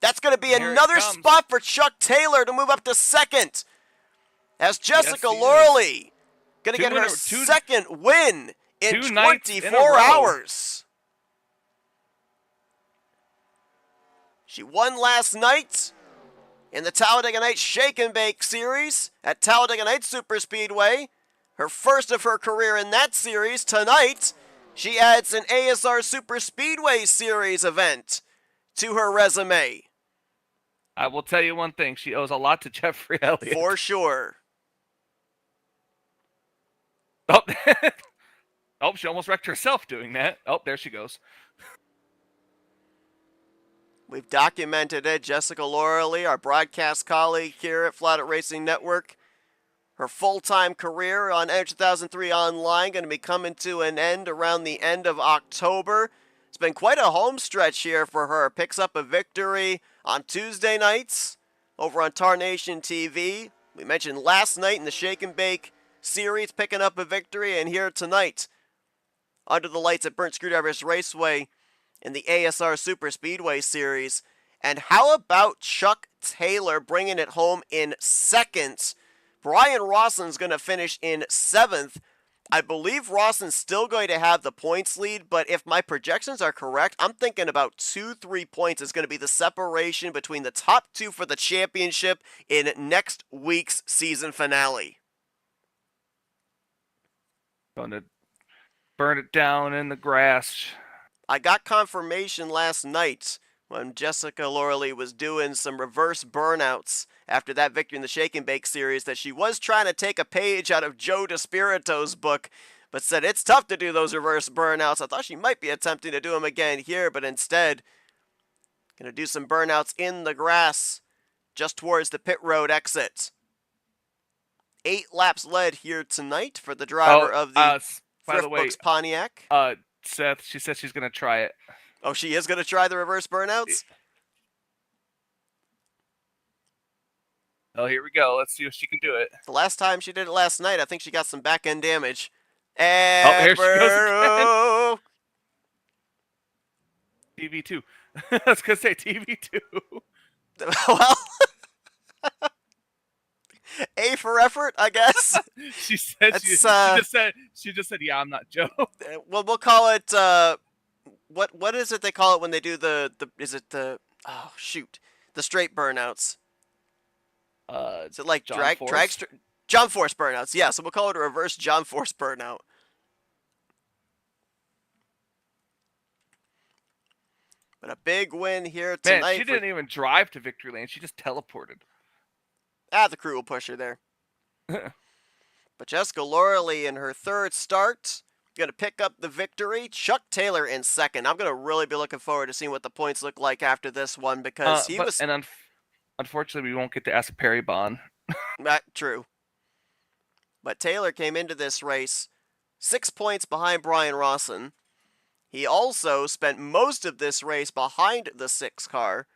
That's going to be another spot for Chuck Taylor to move up to 2nd. As Jessica Lorley going to get her 2nd win in 24 hours. She won last night in the Talladega Nights Shake and Bake Series at Talladega Nights Superspeedway. Her first of her career in that series. Tonight, she adds an ASR Superspeedway Series event to her resume. I will tell you one thing. She owes a lot to Jeffrey Elliott. For sure. Oh, oh, she almost wrecked herself doing that. Oh, there she goes. We've documented it. Jessica Lorley, our broadcast colleague here at Flatout Racing Network. Her full-time career on Edge 2003 Online going to be coming to an end around the end of October. It's been quite a home stretch here for her. Picks up a victory on Tuesday nights over on Tarnation TV. We mentioned last night in the Shake and Bake Series picking up a victory, and here tonight under the lights at Burnt Screwdrivers Raceway in the ASR Super Speedway Series. And how about Chuck Taylor bringing it home in 2nd? Brian Rawson's going to finish in 7th. I believe Rawson's still going to have the points lead, but if my projections are correct, I'm thinking about 2-3 points is going to be the separation between the top 2 for the championship in next week's season finale. Going to burn it down in the grass. I got confirmation last night when Jessica Lorley was doing some reverse burnouts after that victory in the Shake and Bake Series that she was trying to take a page out of Joe DeSpirito's book, but said it's tough to do those reverse burnouts. I thought she might be attempting to do them again here, but instead going to do some burnouts in the grass just towards the pit road exit. 8 laps led here tonight for the driver of the Thrift Books Pontiac. Seth, she said she's going to try it. Oh, she is going to try the reverse burnouts? Oh, here we go. Let's see if she can do it. The last time she did it last night, I think she got some back-end damage. And here she goes again. TV2. I was going to say TV2. Well, A for effort, I guess. She said It's she just said yeah, I'm not Joe. well, we'll call it what is it they call it when they do the is it the oh shoot the straight burnouts? Is it like John Force. John Force burnouts? Yeah, so we'll call it a reverse John Force burnout. But a big win here Man, she tonight for didn't even drive to victory lane. She just teleported. the crew will push her there. But Jessica Lorley in her third start going to pick up the victory. Chuck Taylor in second. I'm going to really be looking forward to seeing what the points look like after this one because he was unfortunately we won't get to ask Perry Bond. True. But Taylor came into this race 6 points behind Brian Rawson. He also spent most of this race behind the 6 car.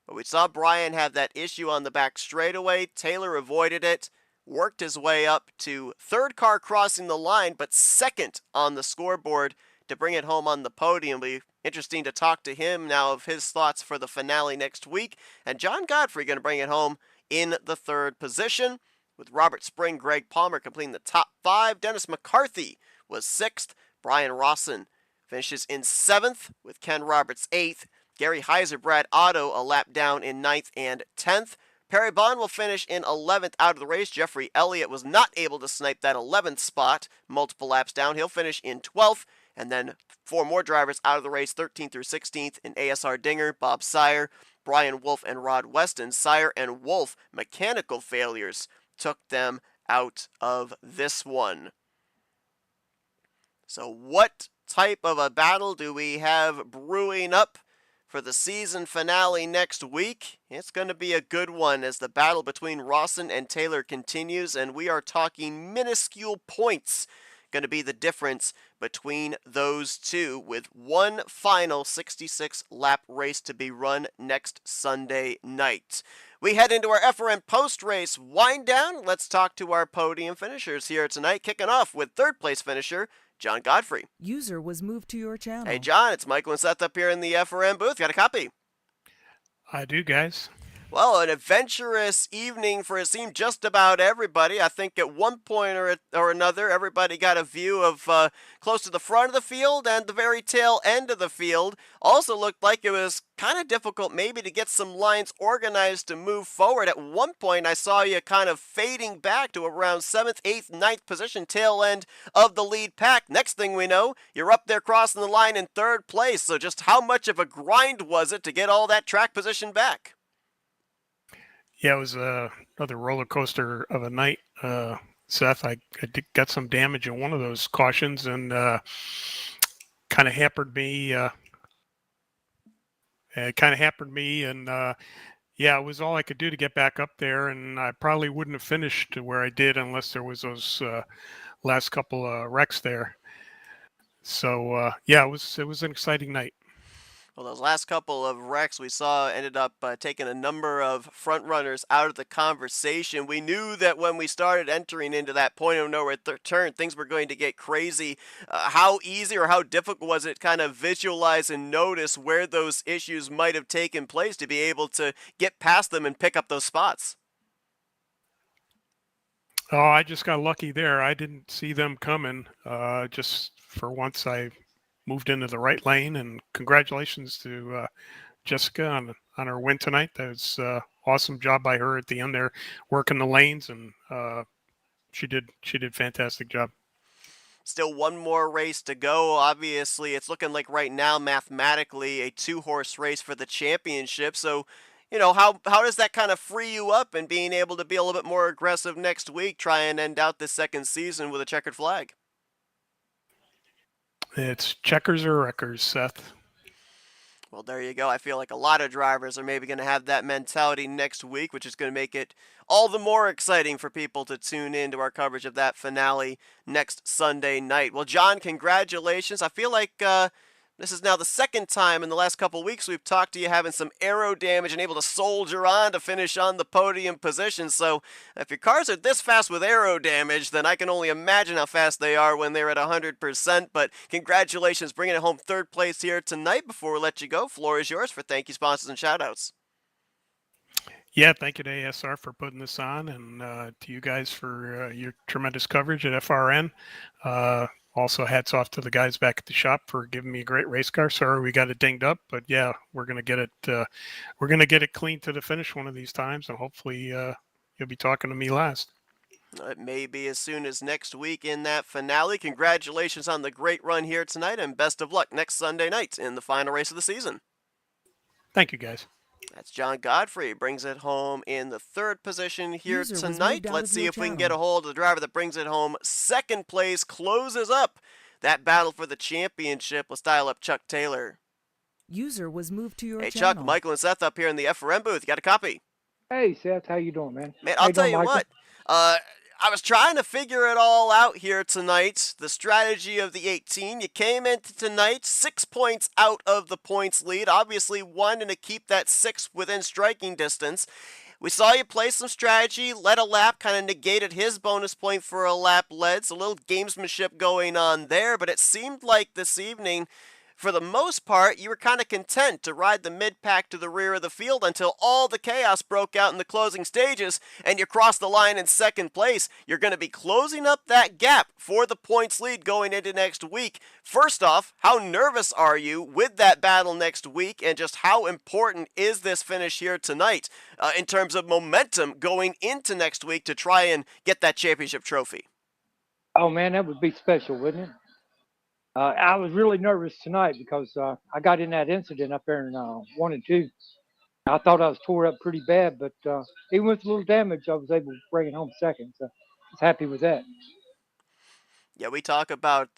But we saw Brian have that issue on the back straightaway. Taylor avoided it, worked his way up to 3rd car crossing the line, but 2nd on the scoreboard to bring it home on the podium. It'll be interesting to talk to him now of his thoughts for the finale next week. And John Godfrey going to bring it home in the 3rd position, with Robert Spring, Greg Palmer completing the top 5. Dennis McCarthy was 6th. Brian Rawson finishes in 7th, with Ken Roberts 8th. Gary Heiser, Brad Otto a lap down in 9th and 10th. Perry Bond will finish in 11th out of the race. Jeffrey Elliott was not able to snipe that 11th spot, multiple laps down. He'll finish in 12th. And then 4 more drivers out of the race, 13th through 16th in ASR Dinger, Bob Sire, Brian Wolf, and Rod Weston. Sire and Wolf, mechanical failures took them out of this one. So what type of a battle do we have brewing up for the season finale next week? It's going to be a good one as the battle between Rawson and Taylor continues, and we are talking minuscule points going to be the difference between those two, with one final 66-lap race to be run next Sunday night. We head into our FRN post-race wind down. Let's talk to our podium finishers here tonight, kicking off with 3rd place finisher John Godfrey. User was moved to your channel. Hey John, it's Michael and Seth up here in the FRN booth. Got a copy? I do, guys. Well, an adventurous evening for it seemed just about everybody. I think at one point or another, everybody got a view of close to the front of the field and the very tail end of the field. Also looked like it was kind of difficult maybe to get some lines organized to move forward. At one point, I saw you kind of fading back to around 7th, 8th, 9th position, tail end of the lead pack. Next thing we know, you're up there crossing the line in 3rd place. So just how much of a grind was it to get all that track position back? Yeah, it was another roller coaster of a night, Seth. I got some damage in one of those cautions and kind of hampered me. And yeah, it was all I could do to get back up there, and I probably wouldn't have finished where I did unless there was those last couple of wrecks there. So yeah, it was an exciting night. Well, those last couple of wrecks we saw ended up taking a number of front runners out of the conversation. We knew that when we started entering into that point of no return, things were going to get crazy. How easy or how difficult was it kind of visualize and notice where those issues might have taken place to be able to get past them and pick up those spots? Oh, I just got lucky there. I didn't see them coming. Just for once, I moved into the right lane, and congratulations to Jessica on her win tonight. That was awesome job by her at the end there, working the lanes, and she did fantastic job. Still one more race to go. Obviously, it's looking like right now, mathematically, a 2-horse race for the championship. So, you know, how does that kind of free you up in being able to be a little bit more aggressive next week, try and end out this second season with a checkered flag? It's checkers or wreckers, Seth. Well, there you go. I feel like a lot of drivers are maybe going to have that mentality next week, which is going to make it all the more exciting for people to tune in to our coverage of that finale next Sunday night. Well, John, congratulations. I feel like this is now the second time in the last couple weeks we've talked to you having some aero damage and able to soldier on to finish on the podium position. So if your cars are this fast with aero damage, then I can only imagine how fast they are when they're at 100%. But congratulations, bringing it home 3rd place here tonight. Before we let you go, floor is yours for thank you, sponsors, and shoutouts. Yeah, thank you to ASR for putting this on, and to you guys for your tremendous coverage at FRN. Also, hats off to the guys back at the shop for giving me a great race car. Sorry we got it dinged up, but yeah, we're gonna get it. We're gonna get it clean to the finish one of these times, and hopefully you'll be talking to me last. It may be as soon as next week in that finale. Congratulations on the great run here tonight, and best of luck next Sunday night in the final race of the season. Thank you, guys. That's John Godfrey. Brings it home in the third position here User was tonight. moved out Let's of see your if we can channel. get a hold of the driver that brings it home. Second place closes up that battle for the championship. Let's dial up Chuck Taylor. User was moved to your Hey, channel. Chuck, Michael and Seth up here in the FRM booth. You got a copy? Hey, Seth, how you doing, man? Man, How I'll you tell doing, you Michael? what. I was trying to figure it all out here tonight. The strategy of the 18. You came into tonight 6 points out of the points lead. Obviously wanting to keep that 6 within striking distance. We saw you play some strategy, led a lap, kind of negated his bonus point for a lap led. So a little gamesmanship going on there, but it seemed like this evening, for the most part, you were kind of content to ride the mid-pack to the rear of the field until all the chaos broke out in the closing stages and you crossed the line in second place. You're going to be closing up that gap for the points lead going into next week. First off, how nervous are you with that battle next week, and just how important is this finish here tonight in terms of momentum going into next week to try and get that championship trophy? Oh, man, that would be special, wouldn't it? I was really nervous tonight because I got in that incident up there in 1 and 2. I thought I was tore up pretty bad, but even with a little damage, I was able to bring it home second. So I was happy with that. Yeah, we talk about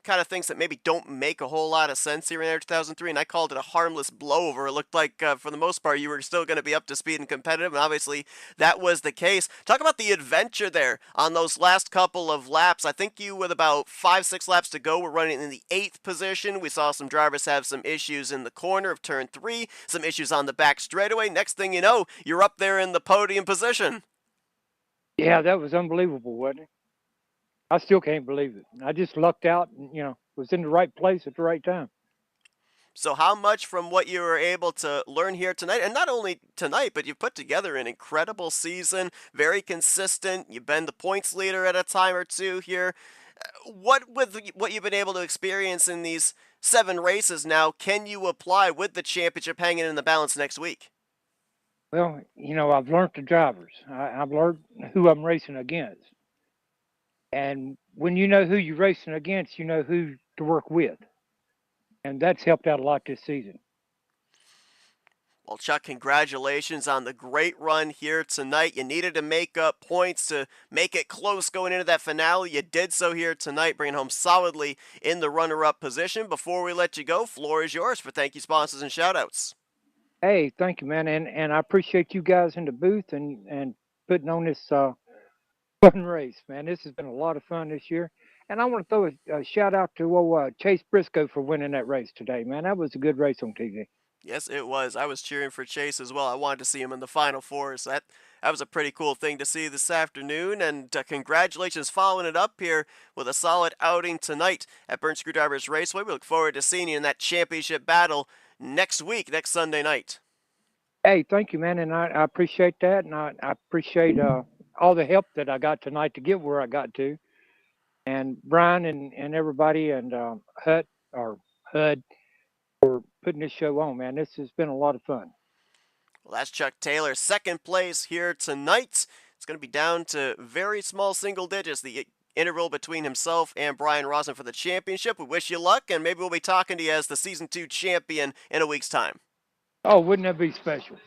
kind of things that maybe don't make a whole lot of sense here in Air 2003, and I called it a harmless blowover. It looked like, for the most part, you were still going to be up to speed and competitive, and obviously that was the case. Talk about the adventure there on those last couple of laps. I think you, with about 5-6 laps to go, were running in the 8th position. We saw some drivers have some issues in the corner of turn 3, some issues on the back straightaway. Next thing you know, you're up there in the podium position. Yeah, that was unbelievable, wasn't it? I still can't believe it. I just lucked out and, was in the right place at the right time. So how much from what you were able to learn here tonight, and not only tonight, but you've put together an incredible season, very consistent, you've been the points leader at a time or two here. What, with what you've been able to experience in these 7 races now, can you apply with the championship hanging in the balance next week? Well, I've learned the drivers. I've learned who I'm racing against. And when you know who you're racing against, you know who to work with. And that's helped out a lot this season. Well, Chuck, congratulations on the great run here tonight. You needed to make up points to make it close going into that finale. You did so here tonight, bringing home solidly in the runner-up position. Before we let you go, floor is yours for thank you, sponsors, and shout-outs. Hey, thank you, man. And I appreciate you guys in the booth and putting on this fun race, man. This has been a lot of fun this year. And I want to throw a shout out to Chase Briscoe for winning that race today, man. That was a good race on TV. Yes, it was. I was cheering for Chase as well. I wanted to see him in the Final Four, so that was a pretty cool thing to see this afternoon. And congratulations following it up here with a solid outing tonight at Burnt Screwdrivers Raceway. We look forward to seeing you in that championship battle next week, next Sunday night. Hey, thank you, man. And I appreciate that. And I appreciate all the help that I got tonight to get where I got to. And Brian and everybody and HUD for putting this show on, man. This has been a lot of fun. Well, that's Chuck Taylor, second place here tonight. It's going to be down to very small single digits, the interval between himself and Brian Rosen for the championship. We wish you luck, and maybe we'll be talking to you as the Season 2 champion in a week's time. Oh, wouldn't that be special?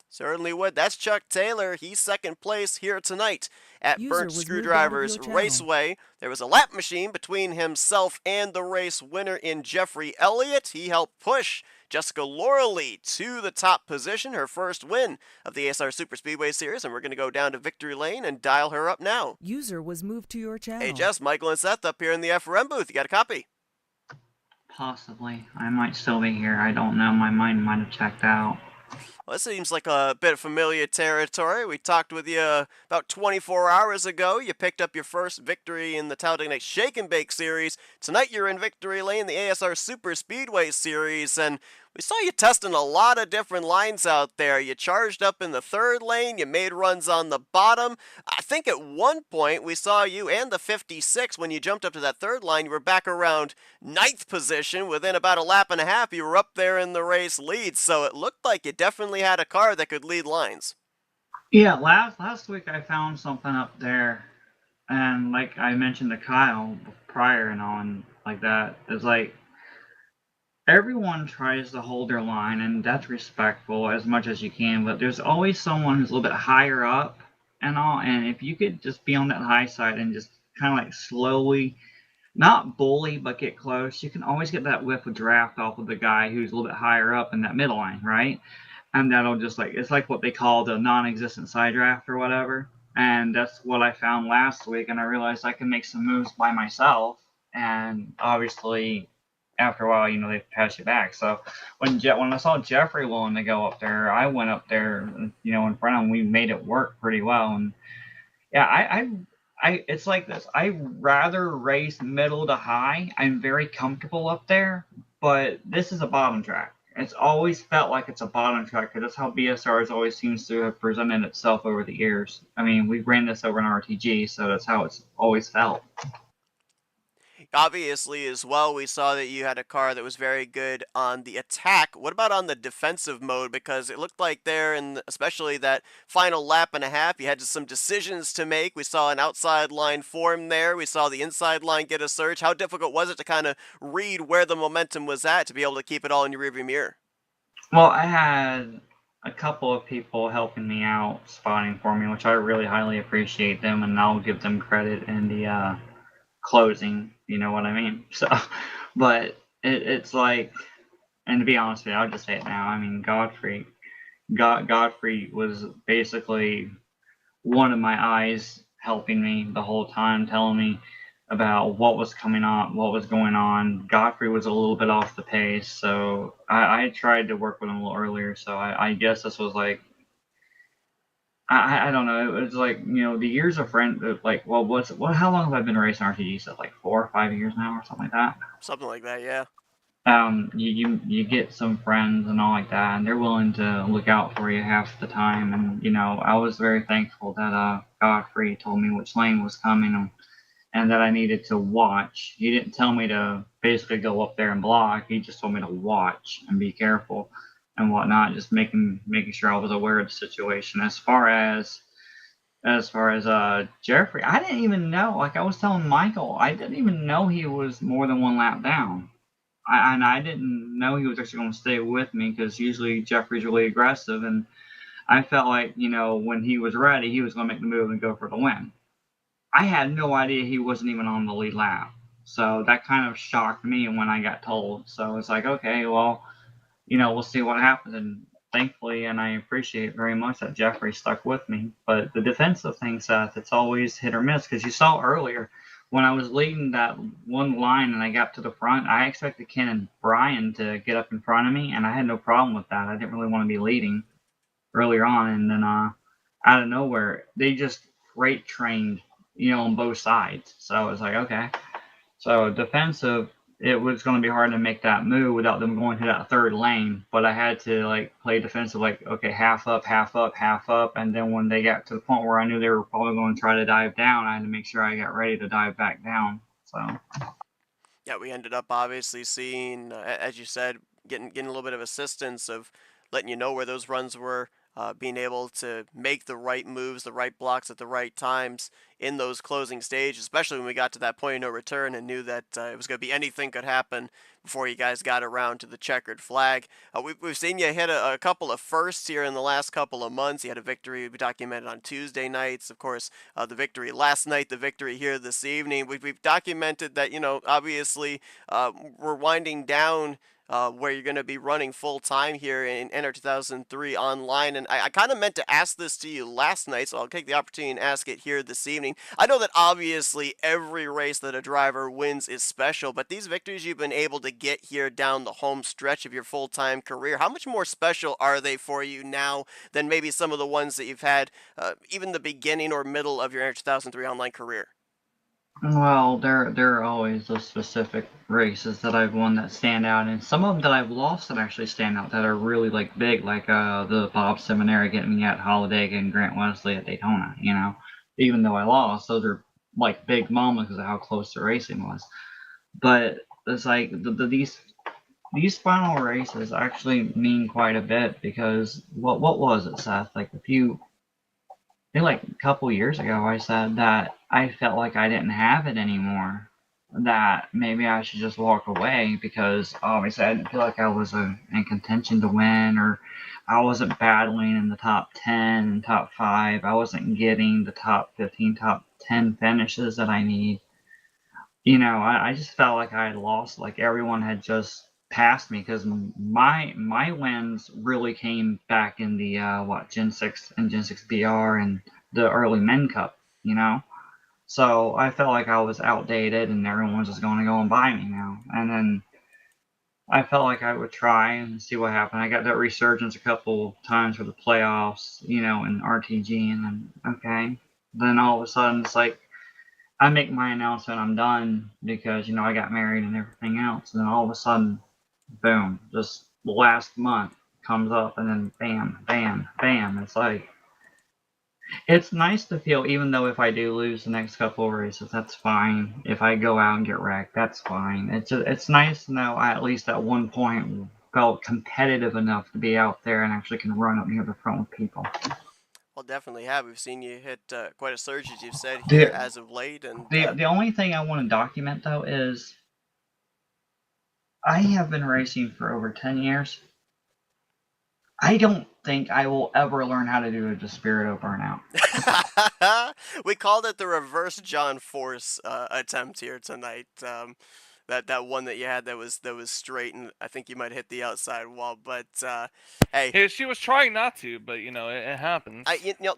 Certainly would. That's Chuck Taylor. He's second place here tonight at User Burnt was moved out of Screwdrivers your channel. Raceway. There was a lap machine between himself and the race winner in Jeffrey Elliott. He helped push Jessica Lauralee to the top position, her first win of the ASR Superspeedway Series, and we're going to go down to victory lane and dial her up now. User was moved to your channel. Hey Jess, Michael and Seth up here in the FRM booth. You got a copy? Possibly. I might still be here. I don't know. My mind might have checked out. Well, this seems like a bit of familiar territory. We talked with you about 24 hours ago. You picked up your first victory in the Talladega Shake and Bake Series. Tonight you're in victory lane, the ASR Superspeedway Series, and we saw you testing a lot of different lines out there. You charged up in the third lane, you made runs on the bottom. I think at one point we saw you and the 56 when you jumped up to that third line. You were back around ninth position. Within about a lap and a half, you were up there in the race lead. So it looked like you definitely had a car that could lead lines. Yeah, last week I found something up there, and like I mentioned to Kyle prior and on like that, it's like everyone tries to hold their line, and that's respectful as much as you can, but there's always someone who's a little bit higher up and all, and if you could just be on that high side and just kind of like slowly, not bully, but get close, you can always get that whiff of draft off of the guy who's a little bit higher up in that middle line, right? And that'll just like, it's like what they call the non-existent side draft or whatever. And that's what I found last week, and I realized I can make some moves by myself, and obviously after a while, they pass you back. So when I saw Jeffrey willing to go up there, I went up there, in front of him. We made it work pretty well. And yeah, it's like this. I rather race middle to high. I'm very comfortable up there, but this is a bottom track. It's always felt like it's a bottom track because that's how BSRs always seems to have presented itself over the years. I mean, we ran this over an RTG, so that's how it's always felt. Obviously, as well, we saw that you had a car that was very good on the attack. What about on the defensive mode? Because it looked like there, and especially that final lap and a half, you had some decisions to make. We saw an outside line form there. We saw the inside line get a surge. How difficult was it to kind of read where the momentum was at to be able to keep it all in your rearview mirror? Well, I had a couple of people helping me out, spotting for me, which I really highly appreciate them, and I'll give them credit in the closing, you know what I mean? So, but it's like, and to be honest with you, I'll just say it now. I mean, Godfrey was basically one of my eyes helping me the whole time, telling me about what was coming on, what was going on. Godfrey was a little bit off the pace, so I tried to work with him a little earlier. So I guess this was like, I don't know. It was like, the years of friend, like, well, how long have I been racing RTG stuff? Like 4 or 5 years now, or something like that. Something like that, yeah. You get some friends and all like that, and they're willing to look out for you half the time. And I was very thankful that Godfrey told me which lane was coming and that I needed to watch. He didn't tell me to basically go up there and block. He just told me to watch and be careful and whatnot, just making sure I was aware of the situation. As far as Jeffrey, I didn't even know. Like I was telling Michael, I didn't even know he was more than one lap down. I didn't know he was actually going to stay with me because usually Jeffrey's really aggressive, and I felt like when he was ready, he was going to make the move and go for the win. I had no idea he wasn't even on the lead lap, so that kind of shocked me when I got told. So it's like, okay, well, we'll see what happens. And thankfully, and I appreciate very much that Jeffrey stuck with me. But the defensive thing, Seth, it's always hit or miss because you saw earlier when I was leading that one line and I got to the front, I expected Ken and Brian to get up in front of me, and I had no problem with that. I didn't really want to be leading earlier on, and then out of nowhere, they just freight trained, on both sides. So I was like, okay. So defensive, it was going to be hard to make that move without them going to that third lane, but I had to play defensive, okay, half up, and then when they got to the point where I knew they were probably going to try to dive down, I had to make sure I got ready to dive back down. So yeah, we ended up obviously seeing, as you said, getting a little bit of assistance of letting you know where those runs were, being able to make the right moves, the right blocks at the right times in those closing stages, especially when we got to that point of no return and knew that it was going to be anything could happen before you guys got around to the checkered flag. We've seen you hit a couple of firsts here in the last couple of months. You had a victory we documented on Tuesday nights, of course, the victory last night, the victory here this evening. We've documented that, obviously we're winding down where you're going to be running full time here in Enter 2003 online. And I kind of meant to ask this to you last night, so I'll take the opportunity and ask it here this evening. evening. I know that obviously every race that a driver wins is special, but these victories you've been able to get here down the home stretch of your full-time career, how much more special are they for you now than maybe some of the ones that you've had even the beginning or middle of your Enter 2003 online career? Well, there are always those specific races that I've won that stand out, and some of them that I've lost that actually stand out that are really like big, like the Bob Seminary getting me at Talladega and Grant Wesley at Daytona. Even though I lost, those are like big moments because of how close the racing was. But it's like these final races actually mean quite a bit because what was it, Seth? Like I think like a couple years ago, I said that I felt like I didn't have it anymore. That maybe I should just walk away because obviously I didn't feel like I was in contention to win, or I wasn't battling in the top 10 and top 5. I wasn't getting the top 15, top 10 finishes that I need. I just felt like I had lost, like everyone had just passed me because my wins really came back in the Gen 6 and Gen 6 BR and the early Men Cup. So I felt like I was outdated and everyone was just going to go and buy me now. And then I felt like I would try and see what happened. I got that resurgence a couple times for the playoffs, in RTG, and then okay. Then all of a sudden it's like I make my announcement, I'm done because I got married and everything else, and then all of a sudden, boom, just the last month comes up, and then bam, bam, bam. It's like it's nice to feel, even though if I do lose the next couple of races, that's fine. If I go out and get wrecked, that's fine. It's nice to know I at least at one point felt competitive enough to be out there and actually can run up near the front with people. Well, definitely have. We've seen you hit quite a surge, as you've said here, The as of late, and the only thing I want to document though is I have been racing for over 10 years. I don't think I will ever learn how to do a Despirito burnout. we called it the reverse John Force attempt here tonight. That one that you had that was straight, and I think you might hit the outside wall. But hey, She was trying not to, but it happens.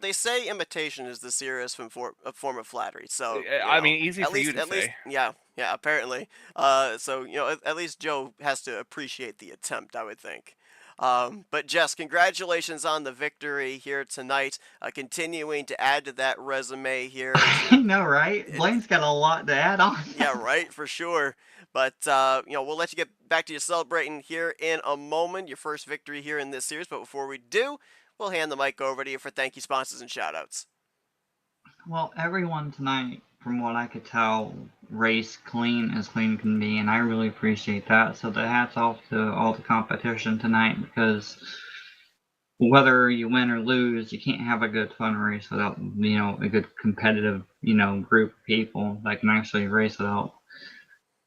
they say imitation is the serious form of flattery. So I mean, easy at for you least, to say. yeah, apparently. So at least Joe has to appreciate the attempt, I would think. But Jess, congratulations on the victory here tonight. Continuing to add to that resume here. I know, right? Blaine's got a lot to add on. Yeah, right, for sure. But we'll let you get back to your celebrating here in a moment. Your first victory here in this series. But before we do, we'll hand the mic over to you for thank you, sponsors, and shoutouts. Well, everyone tonight, from what I could tell, raced clean as clean can be, and I really appreciate that. So the hats off to all the competition tonight, because whether you win or lose, you can't have a good fun race without a good competitive group of people that can actually race without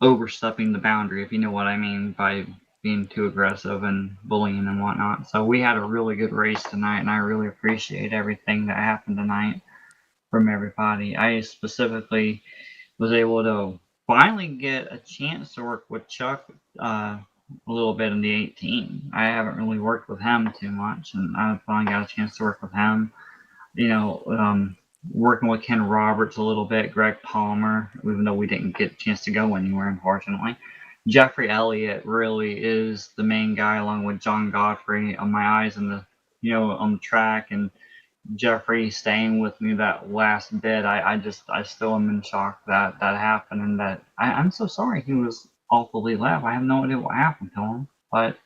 overstepping the boundary, if you know what I mean by being too aggressive and bullying and whatnot. So we had a really good race tonight, and I really appreciate everything that happened tonight from everybody. I specifically was able to finally get a chance to work with Chuck a little bit in the 18. I haven't really worked with him too much, and I finally got a chance to work with him. Working with Ken Roberts a little bit, Greg Palmer, even though we didn't get a chance to go anywhere, unfortunately. Jeffrey Elliott really is the main guy, along with John Godfrey, on my eyes on the track, and Jeffrey staying with me that last bit. I still am in shock that happened, and that I'm so sorry he was off the lead lap. I have no idea what happened to him, but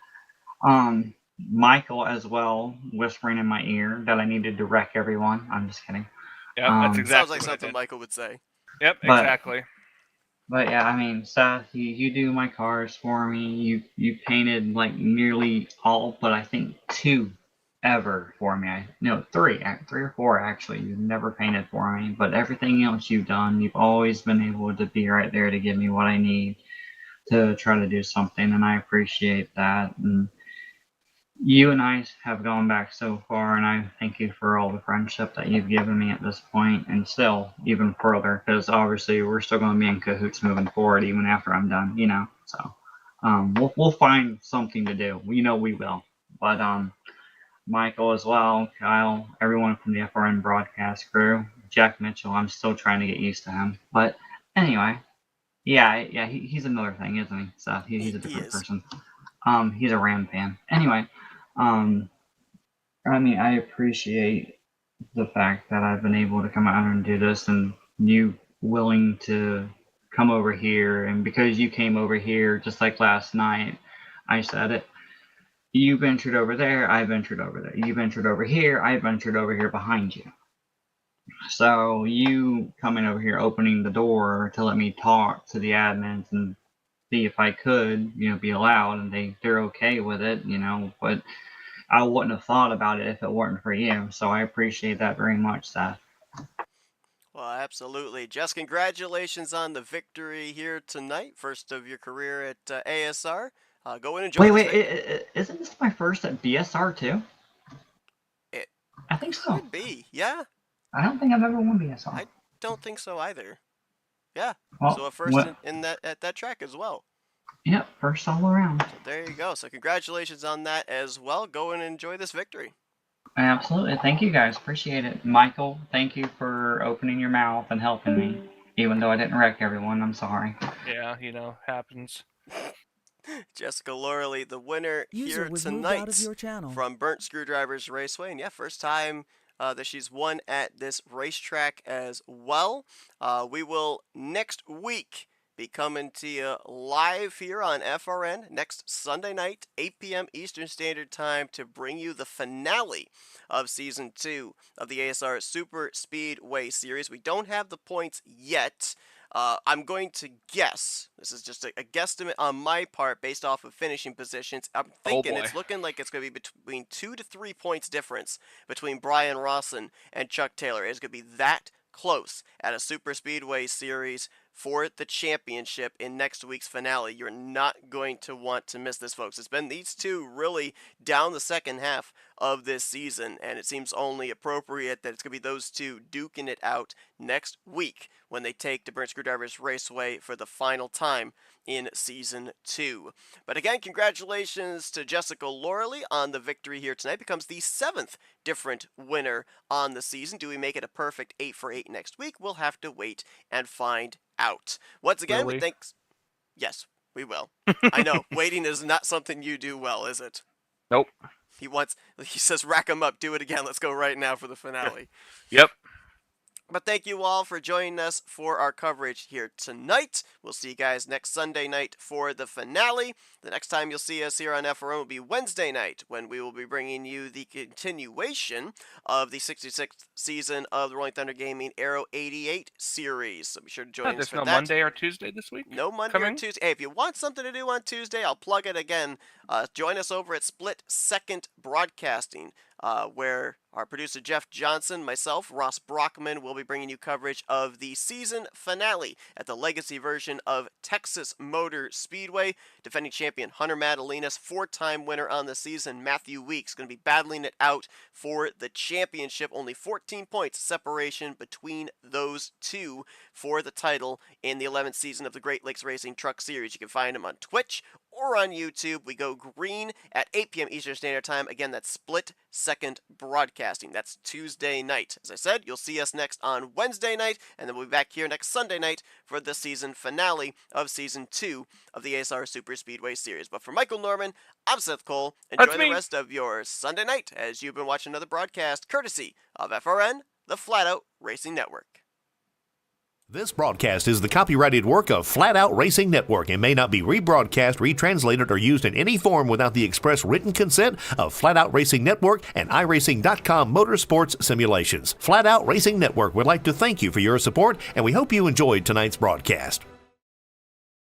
Michael as well, whispering in my ear that I needed to wreck everyone. I'm just kidding. Yeah, that's exactly Sounds like what something Michael would say. Yep, exactly. But yeah, I mean, Seth, you do my cars for me. You painted like nearly all, but I think 2 ever for me. Three or 4 actually. You've never painted for me, but everything else you've done, you've always been able to be right there to give me what I need to try to do something, and I appreciate that. And you and I have gone back so far, and I thank you for all the friendship that you've given me at this point, and still even further, because obviously we're still going to be in cahoots moving forward even after I'm done, So we'll find something to do. We will. But Michael as well, Kyle, everyone from the FRN broadcast crew, Jack Mitchell. I'm still trying to get used to him. But anyway, yeah, he's a Miller thing, isn't he? So he's a different person. He's a Ram fan. Anyway, I mean, I appreciate the fact that I've been able to come out here and do this, and you willing to come over here, and because you came over here, just like last night, I said it. You ventured over there, I ventured over there. You ventured over here, I ventured over here behind you. So you coming over here, opening the door to let me talk to the admins and see if I could, be allowed, and they're okay with it, but I wouldn't have thought about it if it weren't for you. So I appreciate that very much, Seth. Well, absolutely. Jess, congratulations on the victory here tonight. First of your career at ASR. Go in and enjoy. Wait, isn't this my first at BSR too? I think so. Could be, yeah. I don't think I've ever won BSR. I don't think so either. Yeah. Well, so a first at that track as well. Yep, first all around. So there you go. So congratulations on that as well. Go in and enjoy this victory. Absolutely. Thank you guys. Appreciate it. Michael, thank you for opening your mouth and helping me. Even though I didn't wreck everyone, I'm sorry. Yeah, happens. Jessica Lorley, the winner User here was tonight moved out of your channel. from Burnt Screwdrivers Raceway. And yeah, first time that she's won at this racetrack as well. We will next week be coming to you live here on FRN next Sunday night, 8 p.m. Eastern Standard Time, to bring you the finale of Season 2 of the ASR Super Speedway Series. We don't have the points yet. I'm going to guess, this is just a guesstimate on my part based off of finishing positions. I'm thinking it's looking like it's going to be between 2 to 3 points difference between Brian Rawson and Chuck Taylor. It's going to be that close at a Super Speedway Series for the championship in next week's finale. You're not going to want to miss this, folks. It's been these two really down the second half of this season, and it seems only appropriate that it's going to be those two duking it out next week when they take to Burnt Screwdrivers Raceway for the final time in Season 2. But again, congratulations to Jessica Lorley on the victory here tonight. Becomes the 7th different winner on the season. Do we make it a perfect 8 for 8 next week? We'll have to wait and find out. Once again, we thank... Yes, we will. I know, waiting is not something you do well, is it? Nope. He says, rack 'em up, do it again. Let's go right now for the finale. Yep. But thank you all for joining us for our coverage here tonight. We'll see you guys next Sunday night for the finale. The next time you'll see us here on FRN will be Wednesday night, when we will be bringing you the continuation of the 66th season of the Rolling Thunder Gaming Aero 88 series. So be sure to join us for that. There's no Monday or Tuesday this week? No Monday or Tuesday. Hey, if you want something to do on Tuesday, I'll plug it again. Join us over at Split Second Broadcasting, where our producer Jeff Johnson, myself, Ross Brockman, will be bringing you coverage of the season finale at the legacy version of Texas Motor Speedway. Defending champion Hunter Madalenas, 4-time winner on the season, Matthew Weeks, going to be battling it out for the championship. Only 14 points separation between those two for the title in the 11th season of the Great Lakes Racing Truck Series. You can find him on Twitch or on YouTube. We go green at 8 p.m. Eastern Standard Time. Again, that's Split Second Broadcasting. That's Tuesday night. As I said, you'll see us next on Wednesday night, and then we'll be back here next Sunday night for the season finale of Season 2 of the ASR Super Speedway Series. But for Michael Norman, I'm Seth Cole. Enjoy the rest of your Sunday night as you've been watching another broadcast courtesy of FRN, the Flatout Racing Network. This broadcast is the copyrighted work of Flatout Racing Network and may not be rebroadcast, retranslated, or used in any form without the express written consent of Flatout Racing Network and iRacing.com Motorsports Simulations. Flatout Racing Network would like to thank you for your support, and we hope you enjoyed tonight's broadcast.